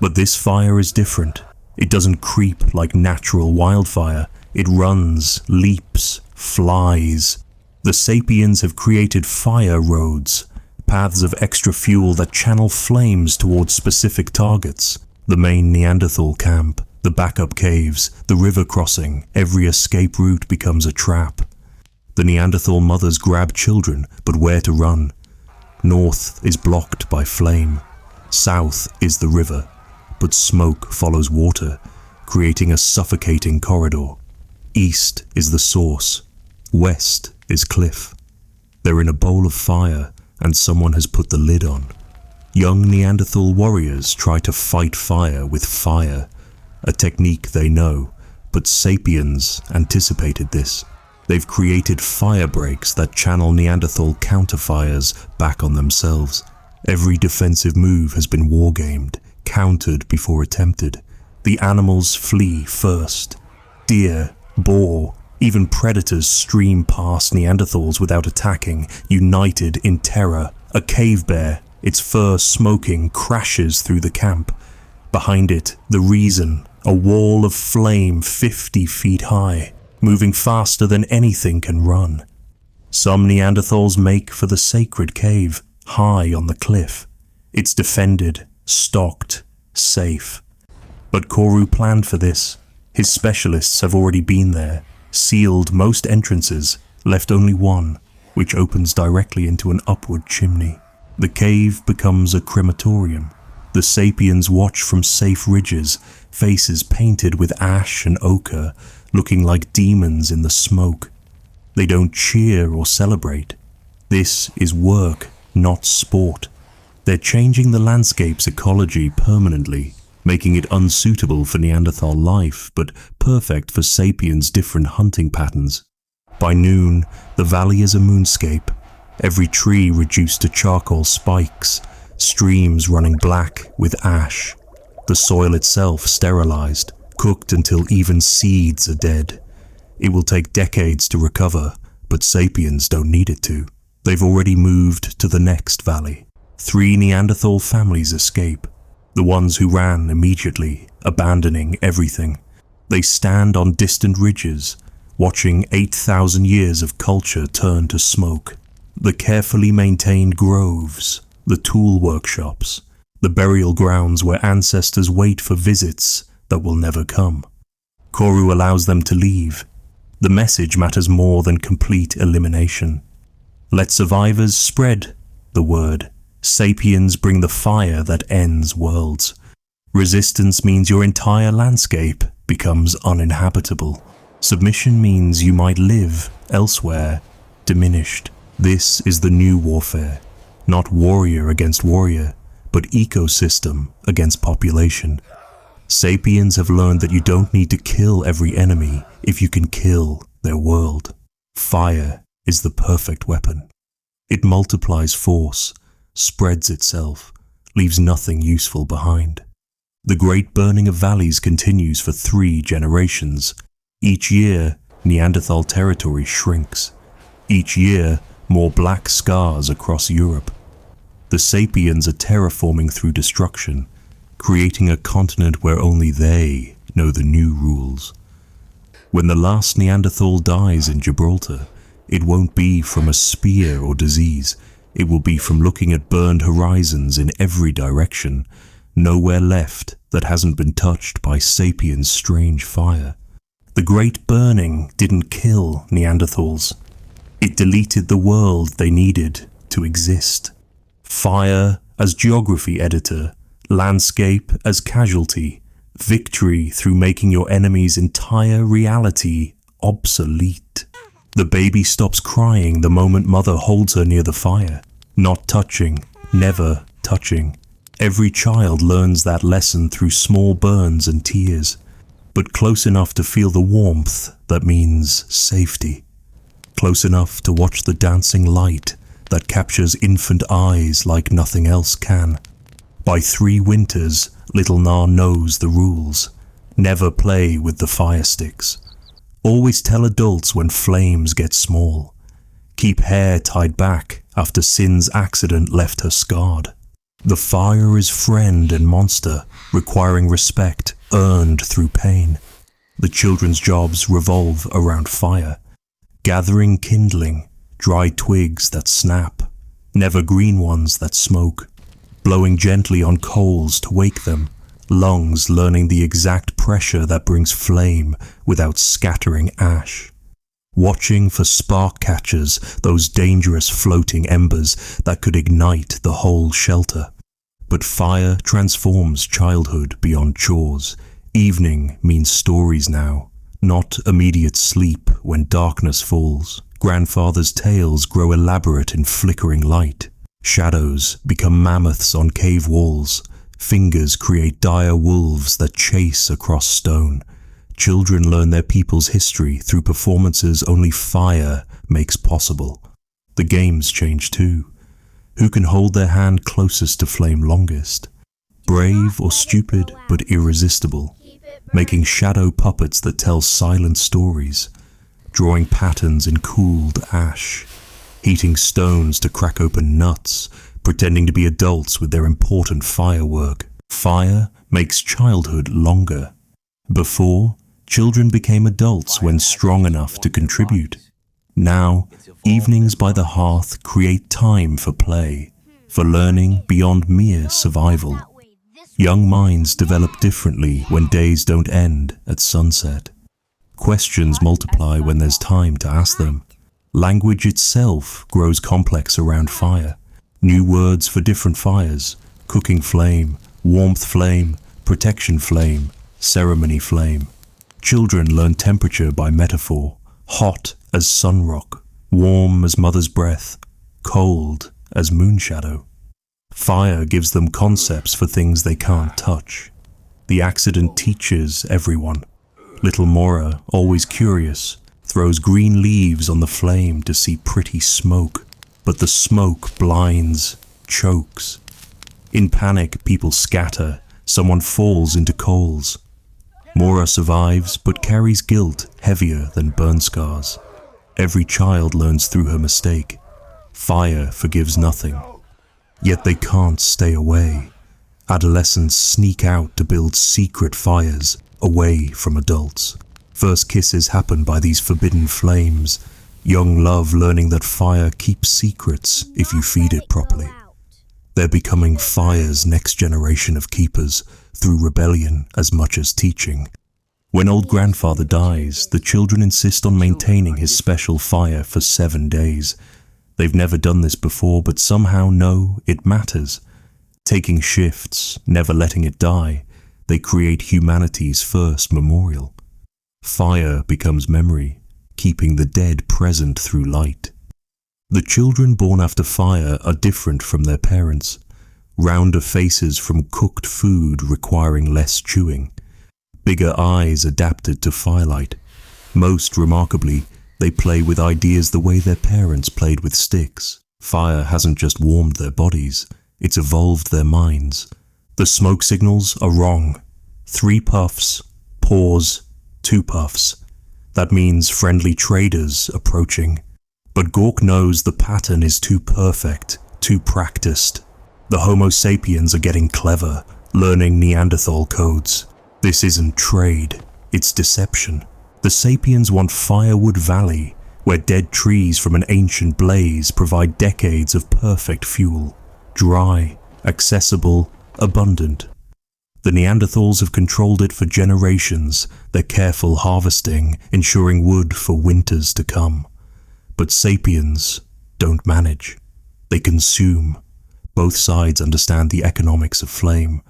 But this fire is different. It doesn't creep like natural wildfire. It runs, leaps, flies. The Sapiens have created fire roads, paths of extra fuel that channel flames towards specific targets. The main Neanderthal camp, the backup caves, the river crossing, every escape route becomes a trap. The Neanderthal mothers grab children, but where to run? North is blocked by flame. South is the river, but smoke follows water, creating a suffocating corridor. East is the source. West is cliff. They're in a bowl of fire, and someone has put the lid on. Young Neanderthal warriors try to fight fire with fire, a technique they know, but Sapiens anticipated this. They've created fire breaks that channel Neanderthal counterfires back on themselves. Every defensive move has been wargamed, countered before attempted. The animals flee first. Deer, boar, even predators stream past Neanderthals without attacking, united in terror. A cave bear, its fur smoking, crashes through the camp. Behind it, the reason, a wall of flame 50 feet high, moving faster than anything can run. Some Neanderthals make for the sacred cave, high on the cliff. It's defended, stocked, safe. But Koru planned for this. His specialists have already been there, sealed most entrances, left only one, which opens directly into an upward chimney. The cave becomes a crematorium. The Sapiens watch from safe ridges, faces painted with ash and ochre, looking like demons in the smoke. They don't cheer or celebrate. This is work, not sport. They're changing the landscape's ecology permanently, making it unsuitable for Neanderthal life, but perfect for Sapiens' different hunting patterns. By noon, the valley is a moonscape, every tree reduced to charcoal spikes, streams running black with ash, the soil itself sterilized, cooked until even seeds are dead. It will take decades to recover, but Sapiens don't need it to. They've already moved to the next valley. 3 Neanderthal families escape, the ones who ran immediately, abandoning everything. They stand on distant ridges, watching 8,000 years of culture turn to smoke. The carefully maintained groves, the tool workshops, the burial grounds where ancestors wait for visits that will never come. Koru allows them to leave. The message matters more than complete elimination. Let survivors spread the word. Sapiens bring the fire that ends worlds. Resistance means your entire landscape becomes uninhabitable. Submission means you might live elsewhere, diminished. This is the new warfare. Not warrior against warrior, but ecosystem against population. Sapiens have learned that you don't need to kill every enemy if you can kill their world. Fire is the perfect weapon. It multiplies force, spreads itself, leaves nothing useful behind. The great burning of valleys continues for 3 generations. Each year, Neanderthal territory shrinks. Each year, more black scars across Europe. The Sapiens are terraforming through destruction, creating a continent where only they know the new rules. When the last Neanderthal dies in Gibraltar, it won't be from a spear or disease. It will be from looking at burned horizons in every direction, nowhere left that hasn't been touched by Sapiens' strange fire. The Great Burning didn't kill Neanderthals. It deleted the world they needed to exist. Fire as geography editor, landscape as casualty, victory through making your enemy's entire reality obsolete. The baby stops crying the moment mother holds her near the fire. Not touching, never touching. Every child learns that lesson through small burns and tears, but close enough to feel the warmth that means safety. Close enough to watch the dancing light that captures infant eyes like nothing else can. By 3 winters, little Na knows the rules. Never play with the fire sticks. Always tell adults when flames get small. Keep hair tied back after Sin's accident left her scarred. The fire is friend and monster, requiring respect earned through pain. The children's jobs revolve around fire. Gathering kindling, dry twigs that snap, never green ones that smoke. Blowing gently on coals to wake them, lungs learning the exact pressure that brings flame without scattering ash. Watching for spark catchers, those dangerous floating embers that could ignite the whole shelter. But fire transforms childhood beyond chores. Evening means stories now, not immediate sleep when darkness falls. Grandfather's tales grow elaborate in flickering light. Shadows become mammoths on cave walls. Fingers create dire wolves that chase across stone. Children learn their people's history through performances only fire makes possible. The games change too. Who can hold their hand closest to flame longest? Brave or stupid but irresistible, making shadow puppets that tell silent stories, drawing patterns in cooled ash, heating stones to crack open nuts, pretending to be adults with their important firework. Fire makes childhood longer. Before, children became adults when strong enough to contribute. Now, evenings by the hearth create time for play, for learning beyond mere survival. Young minds develop differently when days don't end at sunset. Questions multiply when there's time to ask them. Language itself grows complex around fire. New words for different fires: cooking flame, warmth flame, protection flame, ceremony flame. Children learn temperature by metaphor: hot as sun rock, warm as mother's breath, cold as moon shadow. Fire gives them concepts for things they can't touch. The accident teaches everyone. Little Mora, always curious, throws green leaves on the flame to see pretty smoke. But the smoke blinds, chokes. In panic, people scatter. Someone falls into coals. Mora survives, but carries guilt heavier than burn scars. Every child learns through her mistake. Fire forgives nothing. Yet they can't stay away. Adolescents sneak out to build secret fires, away from adults. First kisses happen by these forbidden flames. Young love learning that fire keeps secrets if you feed it properly. They're becoming fire's next generation of keepers, through rebellion as much as teaching. When old grandfather dies, the children insist on maintaining his special fire for 7 days. They've never done this before, but somehow know it matters. Taking shifts, never letting it die, they create humanity's first memorial. Fire becomes memory, keeping the dead present through light. The children born after fire are different from their parents. Rounder faces from cooked food requiring less chewing. Bigger eyes adapted to firelight. Most remarkably, they play with ideas the way their parents played with sticks. Fire hasn't just warmed their bodies, it's evolved their minds. The smoke signals are wrong. 3 puffs, pause, 2 puffs. That means friendly traders approaching. But Gork knows the pattern is too perfect, too practiced. The Homo Sapiens are getting clever, learning Neanderthal codes. This isn't trade, it's deception. The Sapiens want Firewood Valley, where dead trees from an ancient blaze provide decades of perfect fuel. Dry, accessible, abundant. The Neanderthals have controlled it for generations, their careful harvesting ensuring wood for winters to come. But Sapiens don't manage. They consume. Both sides understand the economics of flame.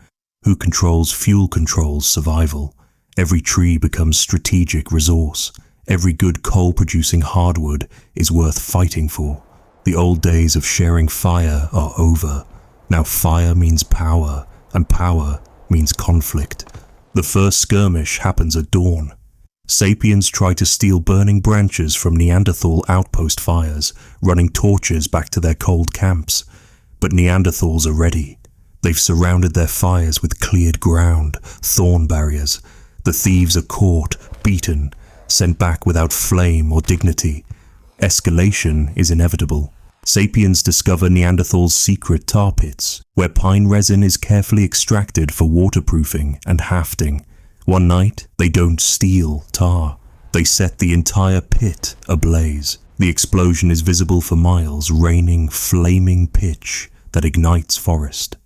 Who controls fuel controls survival. Every tree becomes strategic resource. Every good coal-producing hardwood is worth fighting for. The old days of sharing fire are over. Now fire means power, and power means conflict. The first skirmish happens at dawn. Sapiens try to steal burning branches from Neanderthal outpost fires, running torches back to their cold camps. But Neanderthals are ready. They've surrounded their fires with cleared ground, thorn barriers. The thieves are caught, beaten, sent back without flame or dignity. Escalation is inevitable. Sapiens discover Neanderthals' secret tar pits, where pine resin is carefully extracted for waterproofing and hafting. One night, they don't steal tar. They set the entire pit ablaze. The explosion is visible for miles, raining flaming pitch that ignites forest.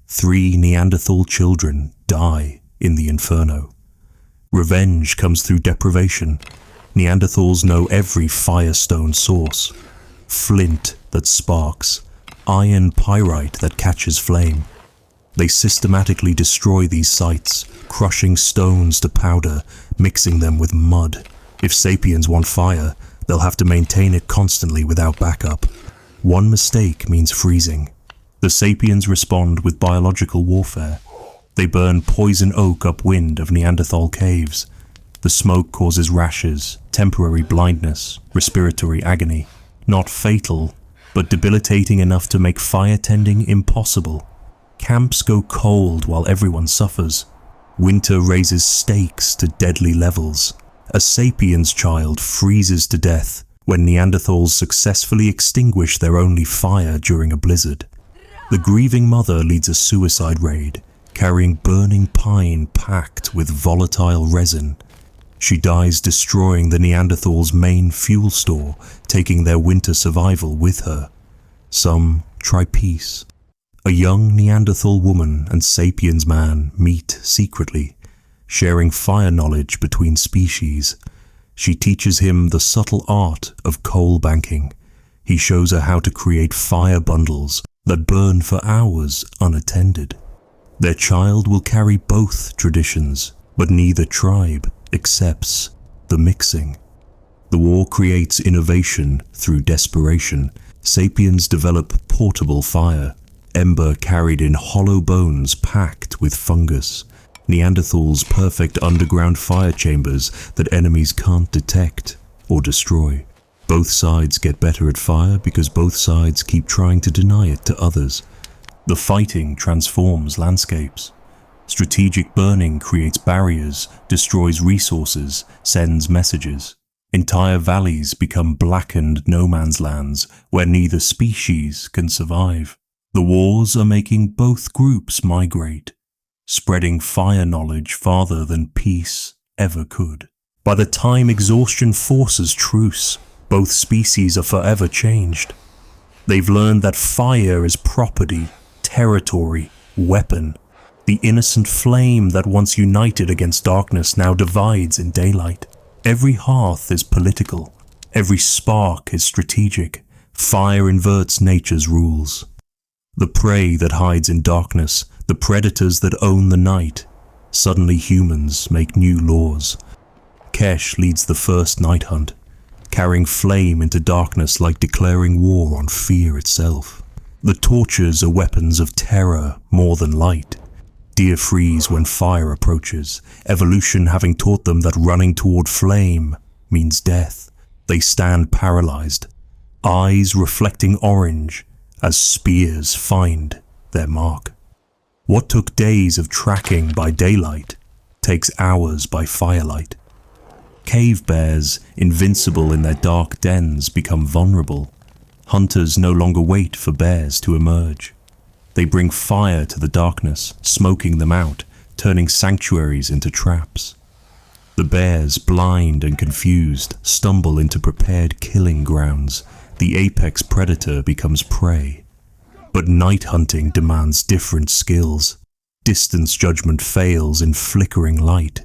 3 Neanderthal children die in the inferno. Revenge comes through deprivation. Neanderthals know every firestone source. Flint that sparks, iron pyrite that catches flame. They systematically destroy these sites, crushing stones to powder, mixing them with mud. If Sapiens want fire, they'll have to maintain it constantly without backup. One mistake means freezing. The Sapiens respond with biological warfare. They burn poison oak upwind of Neanderthal caves. The smoke causes rashes, temporary blindness, respiratory agony. Not fatal, but debilitating enough to make fire tending impossible. Camps go cold while everyone suffers. Winter raises stakes to deadly levels. A Sapiens child freezes to death when Neanderthals successfully extinguish their only fire during a blizzard. The grieving mother leads a suicide raid, carrying burning pine packed with volatile resin. She dies destroying the Neanderthals' main fuel store, taking their winter survival with her. Some try peace. A young Neanderthal woman and Sapiens man meet secretly, sharing fire knowledge between species. She teaches him the subtle art of coal banking. He shows her how to create fire bundles that burn for hours unattended. Their child will carry both traditions, but neither tribe accepts the mixing. The war creates innovation through desperation. Sapiens develop portable fire, ember carried in hollow bones packed with fungus. Neanderthals' perfect underground fire chambers that enemies can't detect or destroy. Both sides get better at fire because both sides keep trying to deny it to others. The fighting transforms landscapes. Strategic burning creates barriers, destroys resources, sends messages. Entire valleys become blackened no-man's lands where neither species can survive. The wars are making both groups migrate, spreading fire knowledge farther than peace ever could. By the time exhaustion forces truce, both species are forever changed. They've learned that fire is property, territory, weapon. The innocent flame that once united against darkness now divides in daylight. Every hearth is political. Every spark is strategic. Fire inverts nature's rules. The prey that hides in darkness, the predators that own the night. Suddenly humans make new laws. Kesh leads the first night hunt, carrying flame into darkness like declaring war on fear itself. The torches are weapons of terror more than light. Deer freeze when fire approaches, evolution having taught them that running toward flame means death. They stand paralyzed, eyes reflecting orange as spears find their mark. What took days of tracking by daylight takes hours by firelight. Cave bears, invincible in their dark dens, become vulnerable. Hunters no longer wait for bears to emerge. They bring fire to the darkness, smoking them out, turning sanctuaries into traps. The bears, blind and confused, stumble into prepared killing grounds. The apex predator becomes prey. But night hunting demands different skills. Distance judgment fails in flickering light.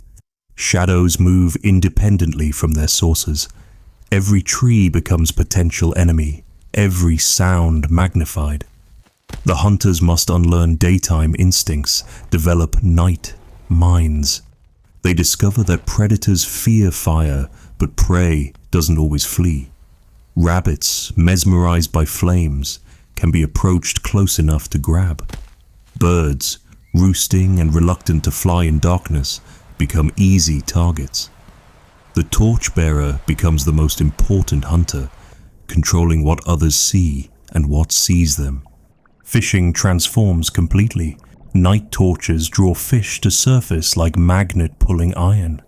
Shadows move independently from their sources. Every tree becomes potential enemy, every sound magnified. The hunters must unlearn daytime instincts, develop night minds. They discover that predators fear fire, but prey doesn't always flee. Rabbits, mesmerized by flames, can be approached close enough to grab. Birds, roosting and reluctant to fly in darkness, become easy targets. The torchbearer becomes the most important hunter, controlling what others see and what sees them. Fishing transforms completely. Night torches draw fish to surface like magnet pulling iron.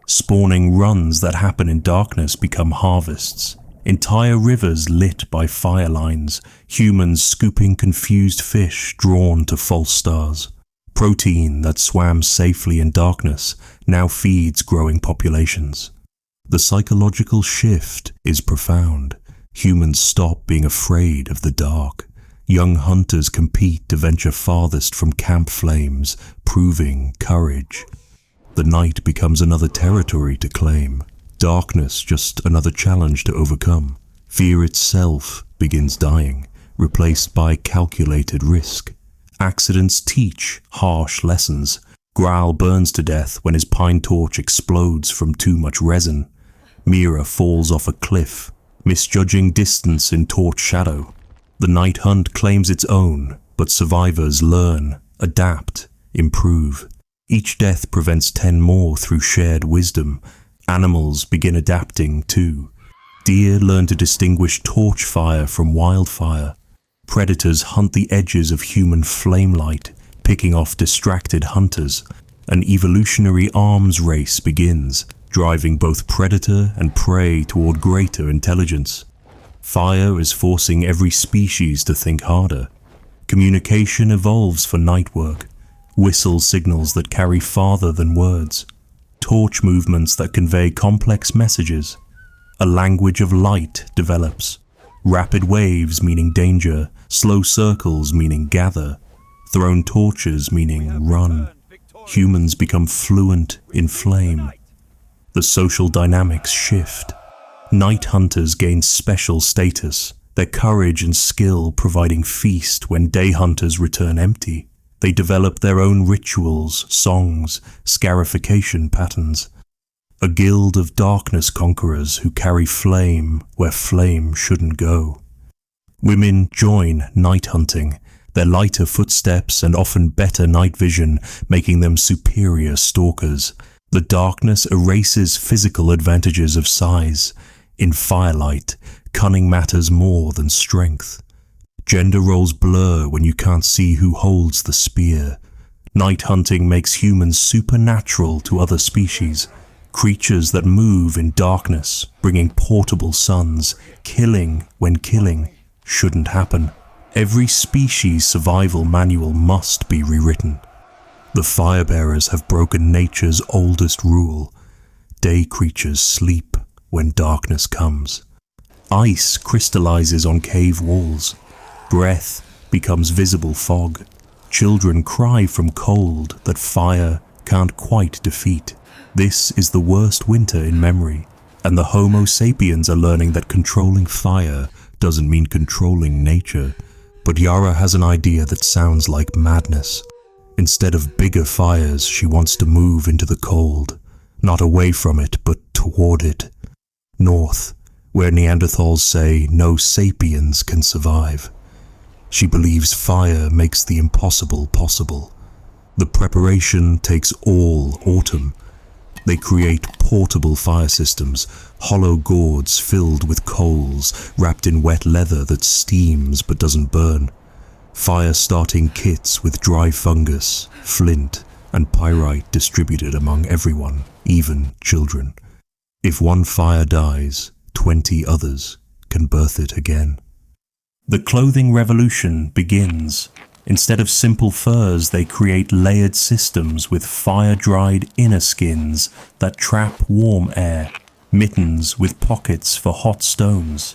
Spawning runs that happen in darkness become harvests. Entire rivers lit by fire lines, humans scooping confused fish drawn to false stars. Protein that swam safely in darkness now feeds growing populations. The psychological shift is profound. Humans stop being afraid of the dark. Young hunters compete to venture farthest from camp flames, proving courage. The night becomes another territory to claim. Darkness just another challenge to overcome. Fear itself begins dying, replaced by calculated risk. Accidents teach harsh lessons. Growl burns to death when his pine torch explodes from too much resin. Mira falls off a cliff, misjudging distance in torch shadow. The night hunt claims its own, but survivors learn, adapt, improve. Each death prevents 10 more through shared wisdom. Animals begin adapting too. Deer learn to distinguish torch fire from wildfire. Predators hunt the edges of human flamelight, picking off distracted hunters. An evolutionary arms race begins, driving both predator and prey toward greater intelligence. Fire is forcing every species to think harder. Communication evolves for night work. Whistle signals that carry farther than words. Torch movements that convey complex messages. A language of light develops. Rapid waves meaning danger, slow circles meaning gather, thrown torches meaning run. Humans become fluent in flame. The social dynamics shift. Night hunters gain special status, their courage and skill providing feast when day hunters return empty. They develop their own rituals, songs, scarification patterns. A guild of darkness conquerors who carry flame where flame shouldn't go. Women join night hunting, their lighter footsteps and often better night vision making them superior stalkers. The darkness erases physical advantages of size. In Firelight, cunning matters more than strength. Gender roles blur when you can't see who holds the spear. Night hunting makes humans supernatural to other species, creatures that move in darkness, bringing portable suns, killing when killing shouldn't happen. Every species' survival manual must be rewritten. The firebearers have broken nature's oldest rule. Day creatures sleep when darkness comes. Ice crystallizes on cave walls. Breath becomes visible fog. Children cry from cold that fire can't quite defeat. This is the worst winter in memory, and the Homo Sapiens are learning that controlling fire doesn't mean controlling nature. But Yara has an idea that sounds like madness. Instead of bigger fires, she wants to move into the cold, not away from it, but toward it. North, where Neanderthals say no sapiens can survive. She believes fire makes the impossible possible. The preparation takes all autumn. They create portable fire systems, hollow gourds filled with coals, wrapped in wet leather that steams but doesn't burn. Fire-starting kits with dry fungus, flint, and pyrite distributed among everyone, even children. If one fire dies, 20 others can birth it again. The clothing revolution begins. Instead of simple furs, they create layered systems with fire-dried inner skins that trap warm air, mittens with pockets for hot stones,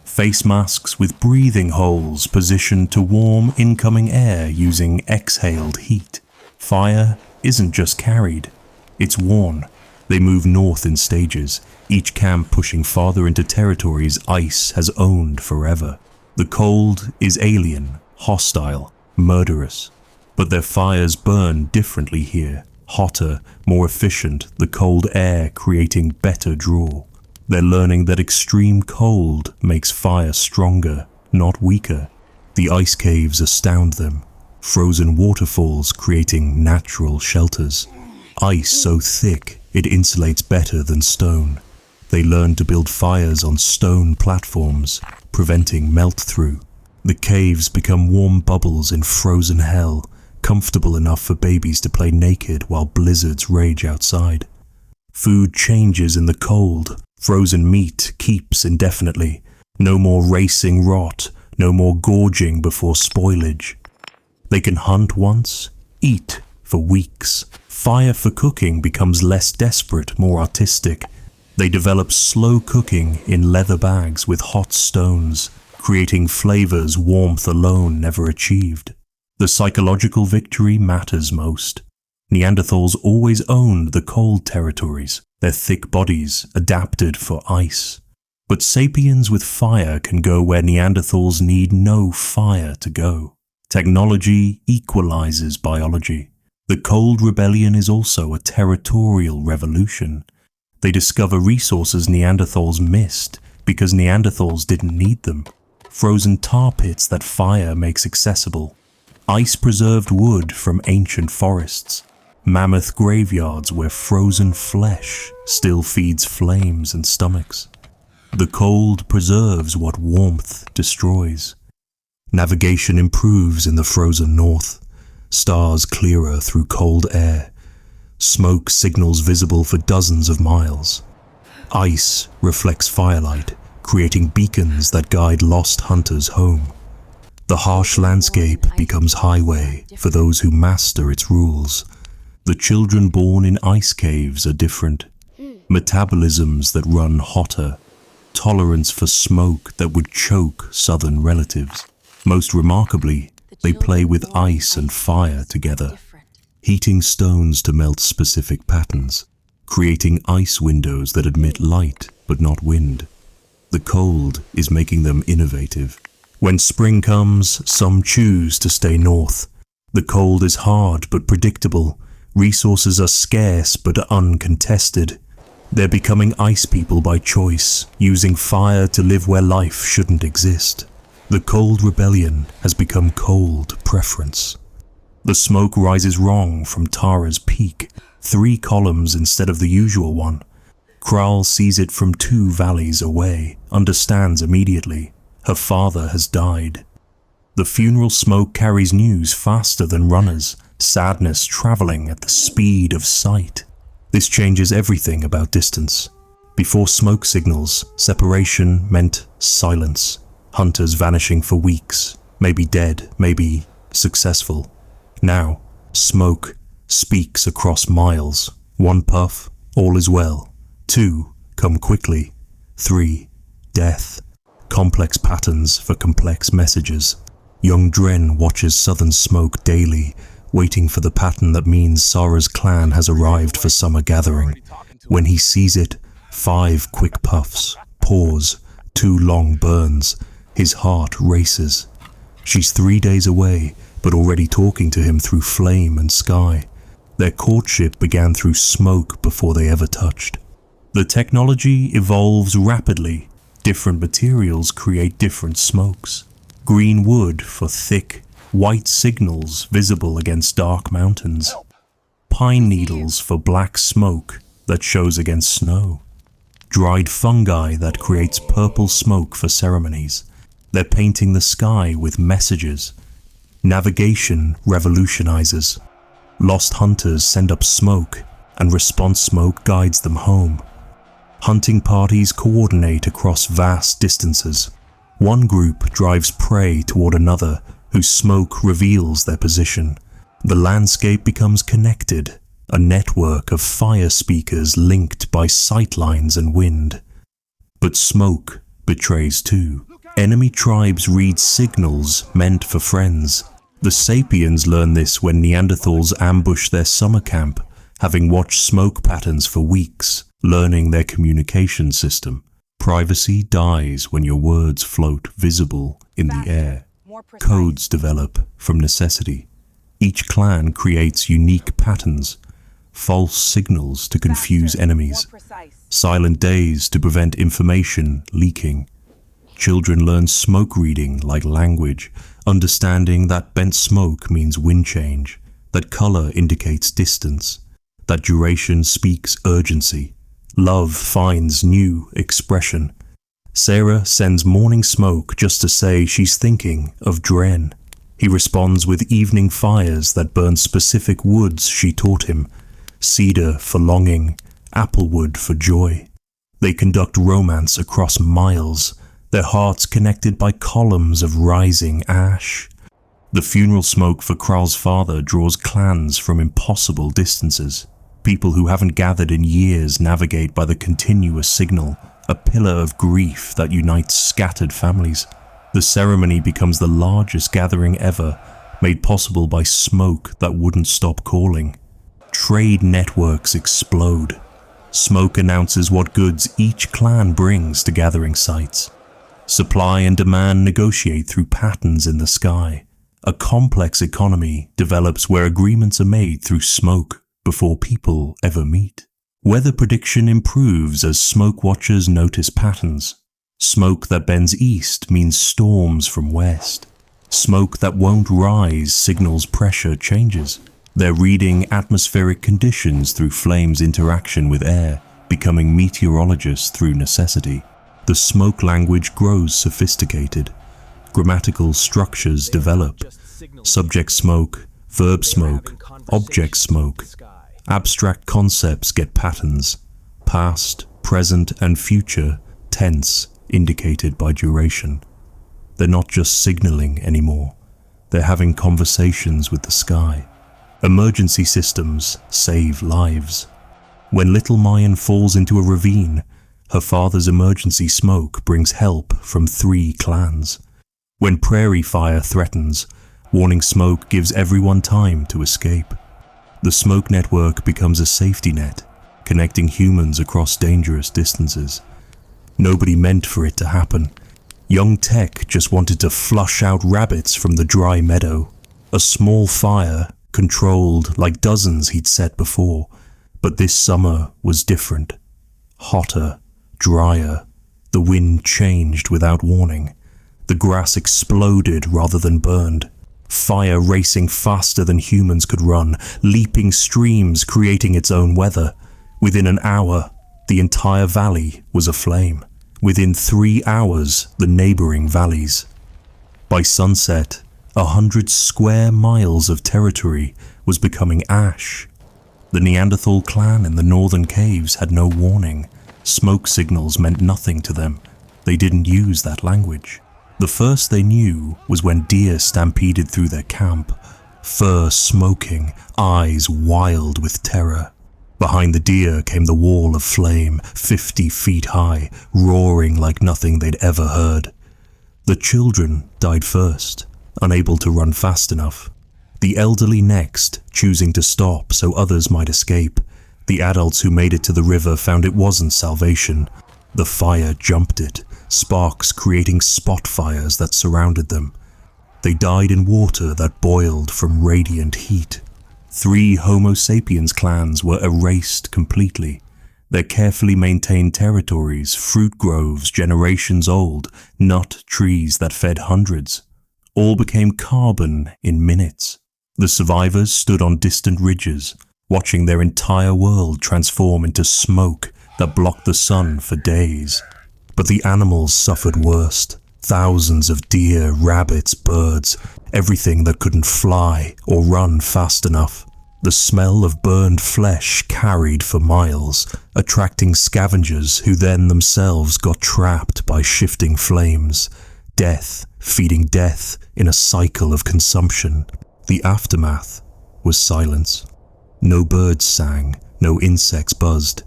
face masks with breathing holes positioned to warm incoming air using exhaled heat. Fire isn't just carried, it's worn. They move north in stages, each camp pushing farther into territories ice has owned forever. The cold is alien, hostile, murderous. But their fires burn differently here. Hotter, more efficient, the cold air creating better draw. They're learning that extreme cold makes fire stronger, not weaker. The ice caves astound them. Frozen waterfalls creating natural shelters. Ice so thick it insulates better than stone. They learn to build fires on stone platforms, preventing melt-through. The caves become warm bubbles in frozen hell, comfortable enough for babies to play naked while blizzards rage outside. Food changes in the cold. Frozen meat keeps indefinitely. No more racing rot, no more gorging before spoilage. They can hunt once, eat for weeks. Fire for cooking becomes less desperate, more artistic. They develop slow cooking in leather bags with hot stones, creating flavors warmth alone never achieved. The psychological victory matters most. Neanderthals always owned the cold territories, their thick bodies adapted for ice. But sapiens with fire can go where Neanderthals need no fire to go. Technology equalizes biology. The cold rebellion is also a territorial revolution. They discover resources Neanderthals missed because Neanderthals didn't need them. Frozen tar pits that fire makes accessible. Ice-preserved wood from ancient forests. Mammoth graveyards where frozen flesh still feeds flames and stomachs. The cold preserves what warmth destroys. Navigation improves in the frozen north. Stars clearer through cold air. Smoke signals visible for dozens of miles. Ice reflects firelight, creating beacons that guide lost hunters home. The harsh landscape becomes highway for those who master its rules. The children born in ice caves are different. Metabolisms that run hotter. Tolerance for smoke that would choke southern relatives. Most remarkably, they play with ice and fire together, heating stones to melt specific patterns, creating ice windows that admit light but not wind. The cold is making them innovative. When spring comes, some choose to stay north. The cold is hard but predictable. Resources are scarce but uncontested. They're becoming ice people by choice, using fire to live where life shouldn't exist. The cold rebellion has become cold preference. The smoke rises wrong from Tara's peak, 3 columns instead of the usual one. Kral sees it from 2 valleys away, understands immediately. Her father has died. The funeral smoke carries news faster than runners, sadness traveling at the speed of sight. This changes everything about distance. Before smoke signals, separation meant silence. Hunters vanishing for weeks, maybe dead, maybe successful. Now, smoke speaks across miles. 1 puff, all is well. 2, come quickly. 3, death. Complex patterns for complex messages. Young Dren watches southern smoke daily, waiting for the pattern that means Sara's clan has arrived for summer gathering. When he sees it, 5 quick puffs, pause, 2 long burns. His heart races. She's 3 days away, but already talking to him through flame and sky. Their courtship began through smoke before they ever touched. The technology evolves rapidly. Different materials create different smokes. Green wood for thick, white signals visible against dark mountains. Pine needles for black smoke that shows against snow. Dried fungi that creates purple smoke for ceremonies. They're painting the sky with messages. Navigation revolutionizes. Lost hunters send up smoke, and response smoke guides them home. Hunting parties coordinate across vast distances. One group drives prey toward another, whose smoke reveals their position. The landscape becomes connected, a network of fire speakers linked by sightlines and wind. But smoke betrays too. Enemy tribes read signals meant for friends. The Sapiens learn this when Neanderthals ambush their summer camp, having watched smoke patterns for weeks, learning their communication system. Privacy dies when your words float visible in the air. Codes develop from necessity. Each clan creates unique patterns, false signals to confuse enemies, silent days to prevent information leaking. Children learn smoke reading like language, understanding that bent smoke means wind change, that color indicates distance, that duration speaks urgency. Love finds new expression. Sarah sends morning smoke just to say she's thinking of Dren. He responds with evening fires that burn specific woods she taught him, cedar for longing, applewood for joy. They conduct romance across miles, their hearts connected by columns of rising ash. The funeral smoke for Kral's father draws clans from impossible distances. People who haven't gathered in years navigate by the continuous signal, a pillar of grief that unites scattered families. The ceremony becomes the largest gathering ever, made possible by smoke that wouldn't stop calling. Trade networks explode. Smoke announces what goods each clan brings to gathering sites. Supply and demand negotiate through patterns in the sky. A complex economy develops where agreements are made through smoke before people ever meet. Weather prediction improves as smoke watchers notice patterns. Smoke that bends east means storms from west. Smoke that won't rise signals pressure changes. They're reading atmospheric conditions through flame's interaction with air, becoming meteorologists through necessity. The smoke language grows sophisticated. Grammatical structures develop. Subject smoke, verb smoke, object smoke. Abstract concepts get patterns. Past, present, and future tense, indicated by duration. They're not just signaling anymore. They're having conversations with the sky. Emergency systems save lives. When little Mayan falls into a ravine, her father's emergency smoke brings help from 3 clans. When prairie fire threatens, warning smoke gives everyone time to escape. The smoke network becomes a safety net, connecting humans across dangerous distances. Nobody meant for it to happen. Young Tech just wanted to flush out rabbits from the dry meadow. A small fire, controlled like dozens he'd set before, but this summer was different. Hotter, drier. The wind changed without warning. The grass exploded rather than burned. Fire racing faster than humans could run, leaping streams creating its own weather. Within an hour, the entire valley was aflame. Within 3 hours, the neighboring valleys. By sunset, 100 square miles of territory was becoming ash. The Neanderthal clan in the northern caves had no warning. Smoke signals meant nothing to them. They didn't use that language. The first they knew was when deer stampeded through their camp, fur smoking, eyes wild with terror. Behind the deer came the wall of flame, 50 feet high, roaring like nothing they'd ever heard. The children died first, unable to run fast enough. The elderly next, choosing to stop so others might escape. The adults who made it to the river found it wasn't salvation. The fire jumped it, sparks creating spot fires that surrounded them. They died in water that boiled from radiant heat. 3 Homo Sapiens clans were erased completely. Their carefully maintained territories, fruit groves generations old, nut trees that fed hundreds, all became carbon in minutes. The survivors stood on distant ridges, watching their entire world transform into smoke that blocked the sun for days. But the animals suffered worst. Thousands of deer, rabbits, birds, everything that couldn't fly or run fast enough. The smell of burned flesh carried for miles, attracting scavengers who then themselves got trapped by shifting flames. Death feeding death in a cycle of consumption. The aftermath was silence. No birds sang, no insects buzzed,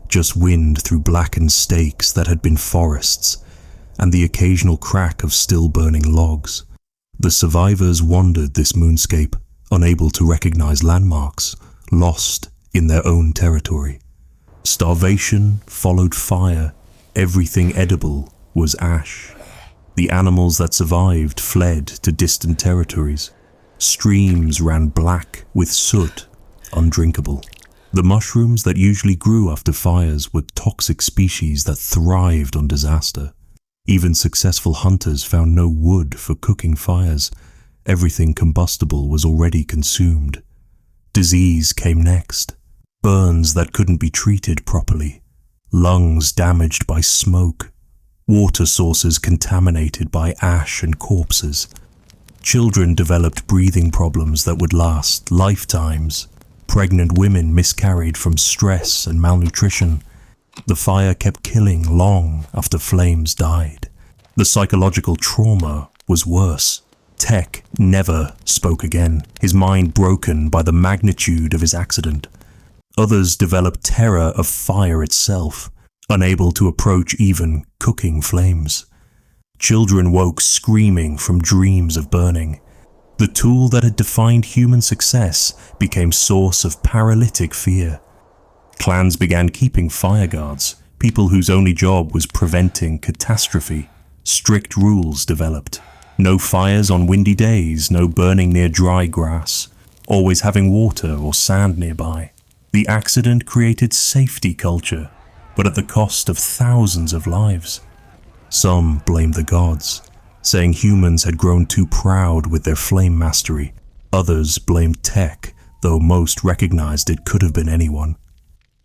just wind through blackened stakes that had been forests, and the occasional crack of still burning logs. The survivors wandered this moonscape, unable to recognize landmarks, lost in their own territory. Starvation followed fire. Everything edible was ash. The animals that survived fled to distant territories. Streams ran black with soot, undrinkable. The mushrooms that usually grew after fires were toxic species that thrived on disaster. Even successful hunters found no wood for cooking fires. Everything combustible was already consumed. Disease came next. Burns that couldn't be treated properly. Lungs damaged by smoke. Water sources contaminated by ash and corpses. Children developed breathing problems that would last lifetimes. Pregnant women miscarried from stress and malnutrition. The fire kept killing long after flames died. The psychological trauma was worse. Tech never spoke again, his mind broken by the magnitude of his accident. Others developed terror of fire itself, unable to approach even cooking flames. Children woke screaming from dreams of burning. The tool that had defined human success became source of paralytic fear. Clans began keeping fire guards, people whose only job was preventing catastrophe. Strict rules developed. No fires on windy days, no burning near dry grass, always having water or sand nearby. The accident created safety culture, but at the cost of thousands of lives. Some blamed the gods, saying humans had grown too proud with their flame mastery. Others blamed tech, though most recognized it could have been anyone.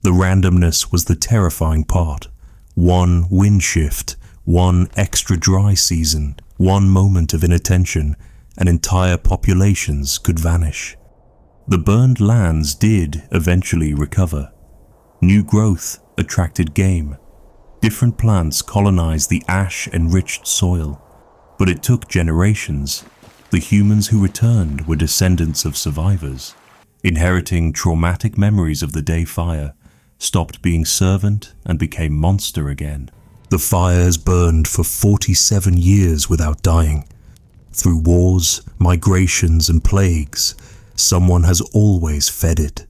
The randomness was the terrifying part. One wind shift, one extra dry season, one moment of inattention, and entire populations could vanish. The burned lands did eventually recover. New growth attracted game. Different plants colonized the ash-enriched soil. But it took generations. The humans who returned were descendants of survivors, inheriting traumatic memories of the day fire, stopped being servant and became monster again. The fires burned for 47 years without dying. Through wars, migrations, and plagues, someone has always fed it.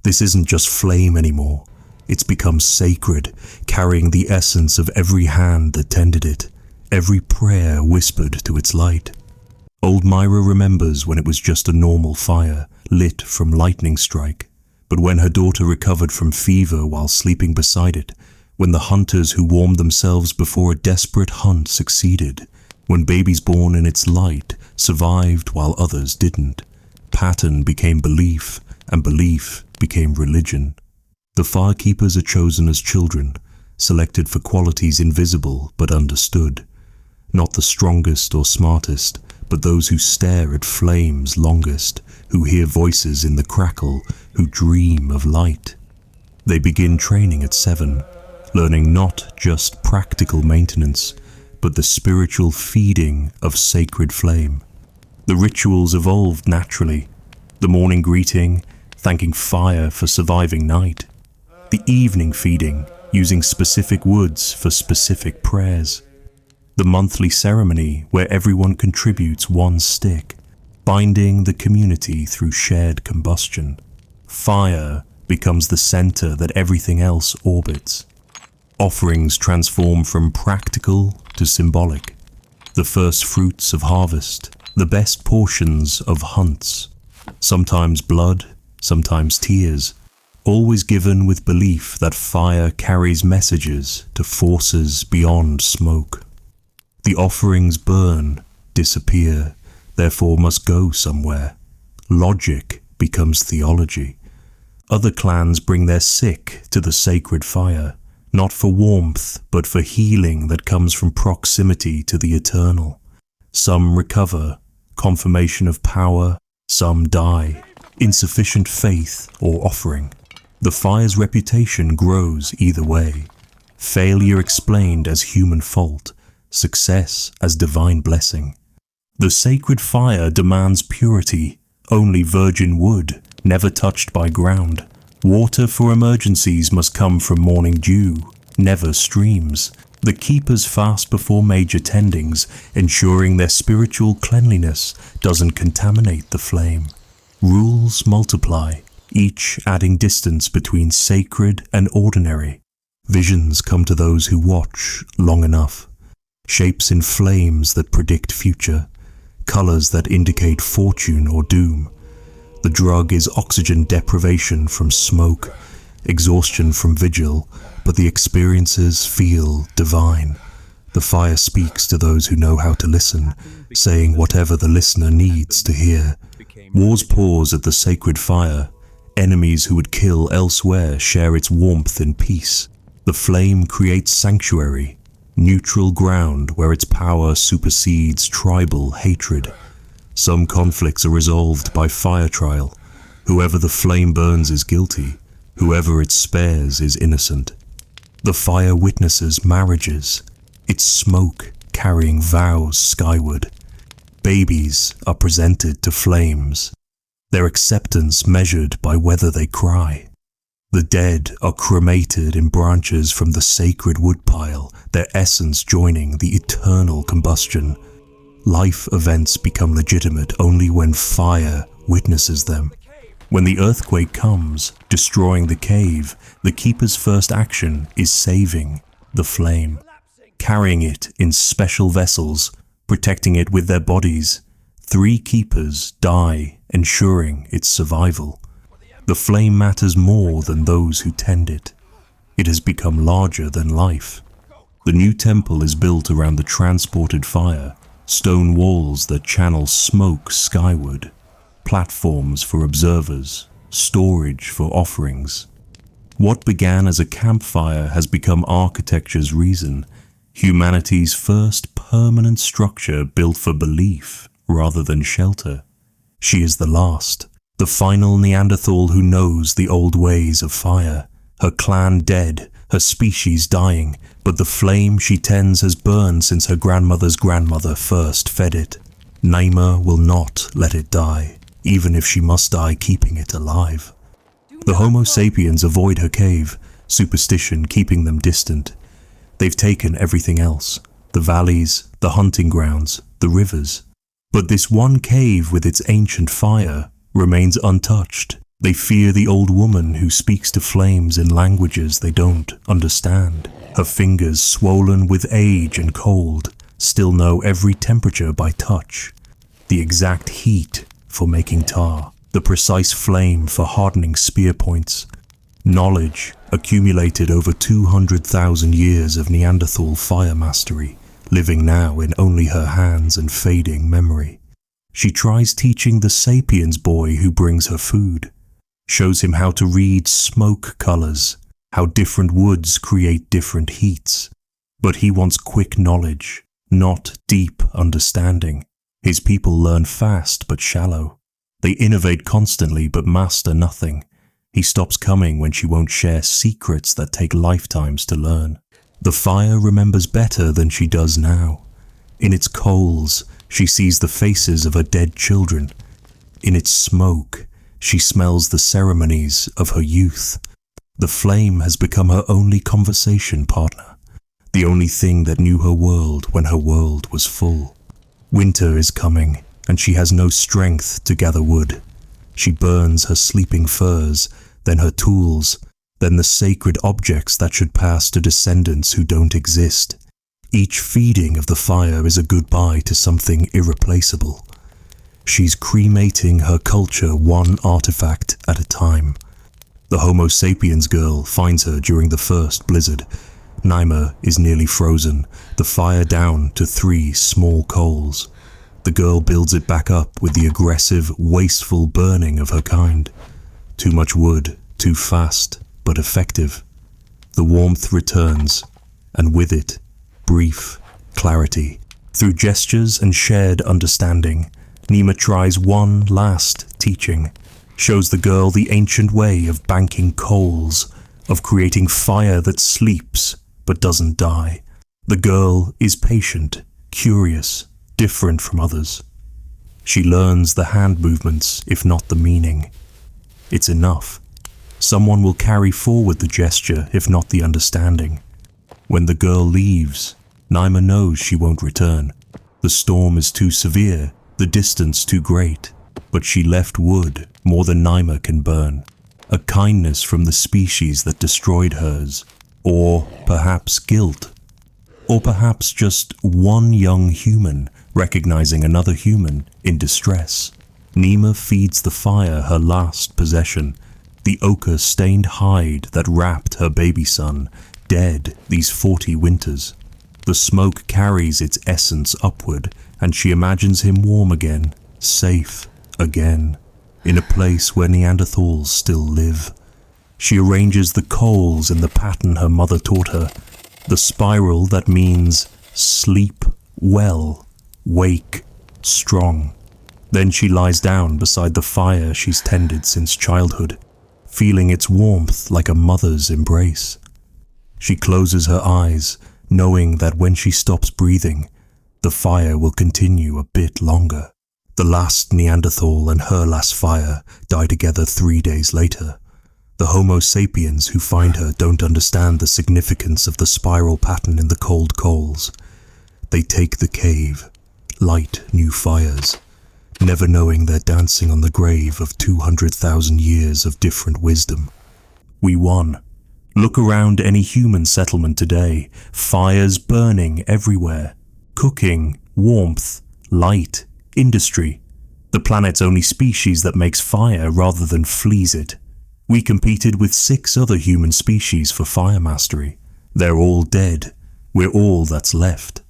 This isn't just flame anymore. It's become sacred, carrying the essence of every hand that tended it, every prayer whispered to its light. Old Myra remembers when it was just a normal fire, lit from lightning strike. But when her daughter recovered from fever while sleeping beside it, when the hunters who warmed themselves before a desperate hunt succeeded, when babies born in its light survived while others didn't, pattern became belief, and belief became religion. The firekeepers are chosen as children, selected for qualities invisible but understood. Not the strongest or smartest, but those who stare at flames longest, who hear voices in the crackle, who dream of light. They begin training at 7, learning not just practical maintenance, but the spiritual feeding of sacred flame. The rituals evolved naturally. The morning greeting, thanking fire for surviving night. The evening feeding, using specific woods for specific prayers. The monthly ceremony where everyone contributes one stick, binding the community through shared combustion. Fire becomes the center that everything else orbits. Offerings transform from practical to symbolic. The first fruits of harvest, the best portions of hunts. Sometimes blood, sometimes tears, always given with belief that fire carries messages to forces beyond smoke. The offerings burn, disappear, therefore must go somewhere. Logic becomes theology. Other clans bring their sick to the sacred fire, not for warmth, but for healing that comes from proximity to the eternal. Some recover, confirmation of power, some die, insufficient faith or offering. The fire's reputation grows either way. Failure explained as human fault, success as divine blessing. The sacred fire demands purity, only virgin wood, never touched by ground. Water for emergencies must come from morning dew, never streams. The keepers fast before major tendings, ensuring their spiritual cleanliness doesn't contaminate the flame. Rules multiply, each adding distance between sacred and ordinary. Visions come to those who watch long enough. Shapes in flames that predict future. Colors that indicate fortune or doom. The drug is oxygen deprivation from smoke, exhaustion from vigil, but the experiences feel divine. The fire speaks to those who know how to listen, saying whatever the listener needs to hear. Wars pause at the sacred fire. Enemies who would kill elsewhere share its warmth in peace. The flame creates sanctuary, neutral ground where its power supersedes tribal hatred. Some conflicts are resolved by fire trial. Whoever the flame burns is guilty. Whoever it spares is innocent. The fire witnesses marriages, its smoke carrying vows skyward. Babies are presented to flames, their acceptance measured by whether they cry. The dead are cremated in branches from the sacred woodpile, their essence joining the eternal combustion. Life events become legitimate only when fire witnesses them. When the earthquake comes, destroying the cave, the keeper's first action is saving the flame, carrying it in special vessels, protecting it with their bodies. 3 keepers die, ensuring its survival. The flame matters more than those who tend it. It has become larger than life. The new temple is built around the transported fire, stone walls that channel smoke skyward, platforms for observers, storage for offerings. What began as a campfire has become architecture's reason, humanity's first permanent structure built for belief rather than shelter. She is the last, the final Neanderthal who knows the old ways of fire, her clan dead, her species dying, but the flame she tends has burned since her grandmother's grandmother first fed it. Naima will not let it die, even if she must die keeping it alive. The Homo Sapiens avoid her cave, superstition keeping them distant. They've taken everything else, the valleys, the hunting grounds, the rivers. But this one cave with its ancient fire remains untouched. They fear the old woman who speaks to flames in languages they don't understand. Her fingers, swollen with age and cold, still know every temperature by touch. The exact heat for making tar, the precise flame for hardening spear points. Knowledge accumulated over 200,000 years of Neanderthal fire mastery, living now in only her hands and fading memory. She tries teaching the Sapiens boy who brings her food. Shows him how to read smoke colors, how different woods create different heats. But he wants quick knowledge, not deep understanding. His people learn fast but shallow. They innovate constantly but master nothing. He stops coming when she won't share secrets that take lifetimes to learn. The fire remembers better than she does now. In its coals, she sees the faces of her dead children. In its smoke, she smells the ceremonies of her youth. The flame has become her only conversation partner, the only thing that knew her world when her world was full. Winter is coming, and she has no strength to gather wood. She burns her sleeping furs, then her tools, then the sacred objects that should pass to descendants who don't exist. Each feeding of the fire is a goodbye to something irreplaceable. She's cremating her culture one artifact at a time. The Homo Sapiens girl finds her during the first blizzard. Naima is nearly frozen, the fire down to 3 small coals. The girl builds it back up with the aggressive, wasteful burning of her kind. Too much wood, too fast, but effective. The warmth returns, and with it, brief clarity. Through gestures and shared understanding, Naima tries one last teaching. shows the girl the ancient way of banking coals, of creating fire that sleeps but doesn't die. The girl is patient, curious, different from others. She learns the hand movements, if not the meaning. It's enough. Someone will carry forward the gesture, if not the understanding. When the girl leaves, Naima knows she won't return. The storm is too severe, the distance too great. But she left wood more than Naima can burn. A kindness from the species that destroyed hers. Or perhaps guilt. Or perhaps just one young human recognizing another human in distress. Nima feeds the fire her last possession, the ochre-stained hide that wrapped her baby son, dead these 40 winters. The smoke carries its essence upward, and she imagines him warm again, safe again, in a place where Neanderthals still live. She arranges the coals in the pattern her mother taught her, the spiral that means sleep well, wake strong. Then she lies down beside the fire she's tended since childhood, feeling its warmth like a mother's embrace. She closes her eyes, knowing that when she stops breathing, the fire will continue a bit longer. The last Neanderthal and her last fire die together 3 days later. The Homo Sapiens who find her don't understand the significance of the spiral pattern in the cold coals. They take the cave, light new fires, never knowing they're dancing on the grave of 200,000 years of different wisdom. We won. Look around any human settlement today, fires burning everywhere. Cooking, warmth, light, industry. The planet's only species that makes fire rather than flees it. We competed with 6 other human species for fire mastery. They're all dead. We're all that's left.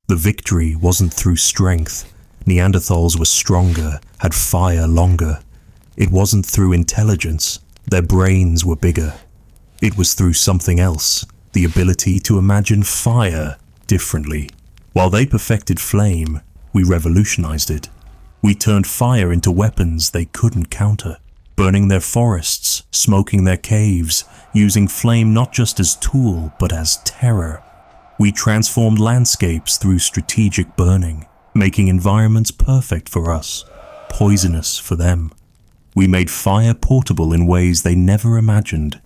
The victory wasn't through strength. Neanderthals were stronger, had fire longer. It wasn't through intelligence. Their brains were bigger. It was through something else, the ability to imagine fire differently. While they perfected flame, we revolutionized it. We turned fire into weapons they couldn't counter, burning their forests, smoking their caves, using flame not just as tool, but as terror. We transformed landscapes through strategic burning, making environments perfect for us, poisonous for them. We made fire portable in ways they never imagined,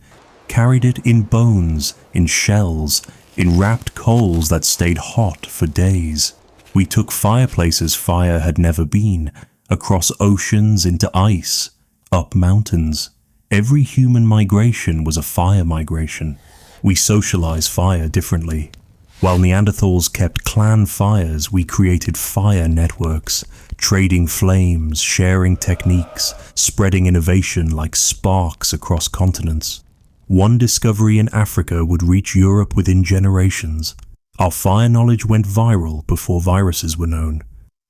carried it in bones, in shells, in wrapped coals that stayed hot for days. We took fireplaces fire had never been, across oceans into ice, up mountains. Every human migration was a fire migration. We socialize fire differently. While Neanderthals kept clan fires, we created fire networks, trading flames, sharing techniques, spreading innovation like sparks across continents. One discovery in Africa would reach Europe within generations. Our fire knowledge went viral before viruses were known.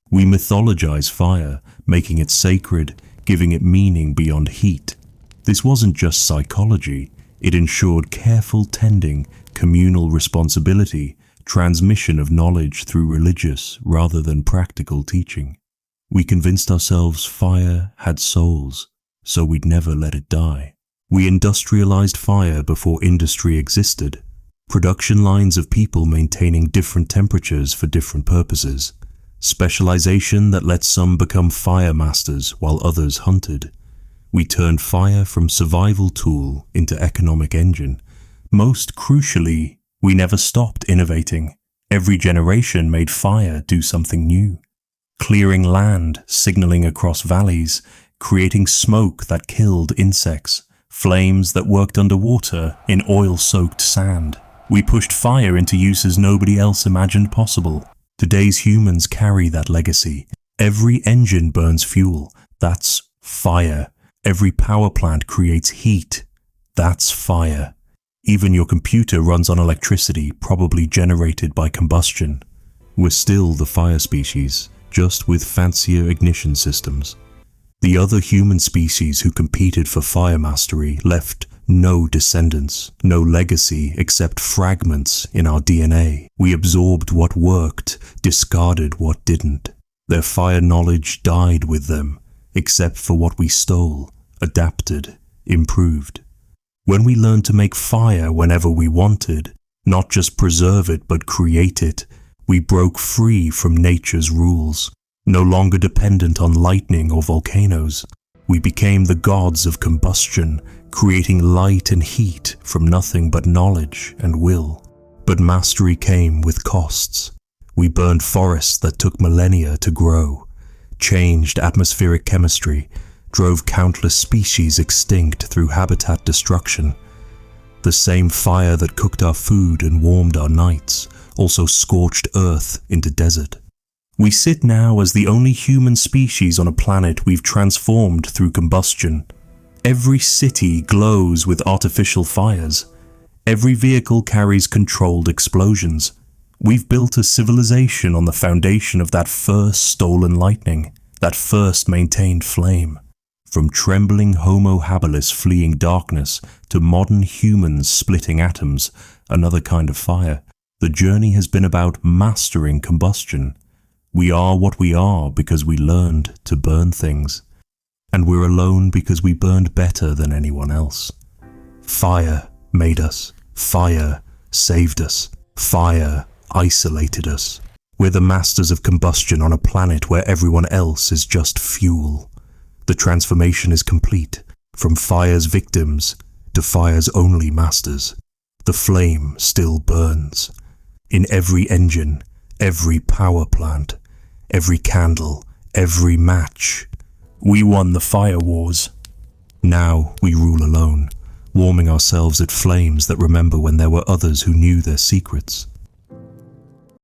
We mythologize fire, making it sacred, giving it meaning beyond heat. This wasn't just psychology, it ensured careful tending, communal responsibility, transmission of knowledge through religious rather than practical teaching. We convinced ourselves fire had souls, so we'd never let it die. We industrialized fire before industry existed, production lines of people maintaining different temperatures for different purposes, specialization that let some become fire masters while others hunted. We turned fire from survival tool into economic engine. Most crucially, we never stopped innovating. Every generation made fire do something new. Clearing land, signaling across valleys, creating smoke that killed insects, flames that worked underwater in oil-soaked sand. We pushed fire into uses nobody else imagined possible. Today's humans carry that legacy. Every engine burns fuel. That's fire. Every power plant creates heat. That's fire. Even your computer runs on electricity, probably generated by combustion. We're still the fire species, just with fancier ignition systems. The other human species who competed for fire mastery left no descendants, no legacy except fragments in our DNA. We absorbed what worked, discarded what didn't. Their fire knowledge died with them, except for what we stole, adapted, improved. When we learned to make fire whenever we wanted, not just preserve it but create it, we broke free from nature's rules. No longer dependent on lightning or volcanoes, we became the gods of combustion, creating light and heat from nothing but knowledge and will. But mastery came with costs. We burned forests that took millennia to grow, changed atmospheric chemistry, drove countless species extinct through habitat destruction. The same fire that cooked our food and warmed our nights also scorched Earth into desert. We sit now as the only human species on a planet we've transformed through combustion. Every city glows with artificial fires. Every vehicle carries controlled explosions. We've built a civilization on the foundation of that first stolen lightning, that first maintained flame. From trembling Homo Habilis fleeing darkness to modern humans splitting atoms, another kind of fire, the journey has been about mastering combustion. We are what we are because we learned to burn things. And we're alone because we burned better than anyone else. Fire made us. Fire saved us. Fire isolated us. We're the masters of combustion on a planet where everyone else is just fuel. The transformation is complete, from fire's victims to fire's only masters. The flame still burns. In every engine, every power plant, every candle, every match. We won the fire wars. Now we rule alone, warming ourselves at flames that remember when there were others who knew their secrets.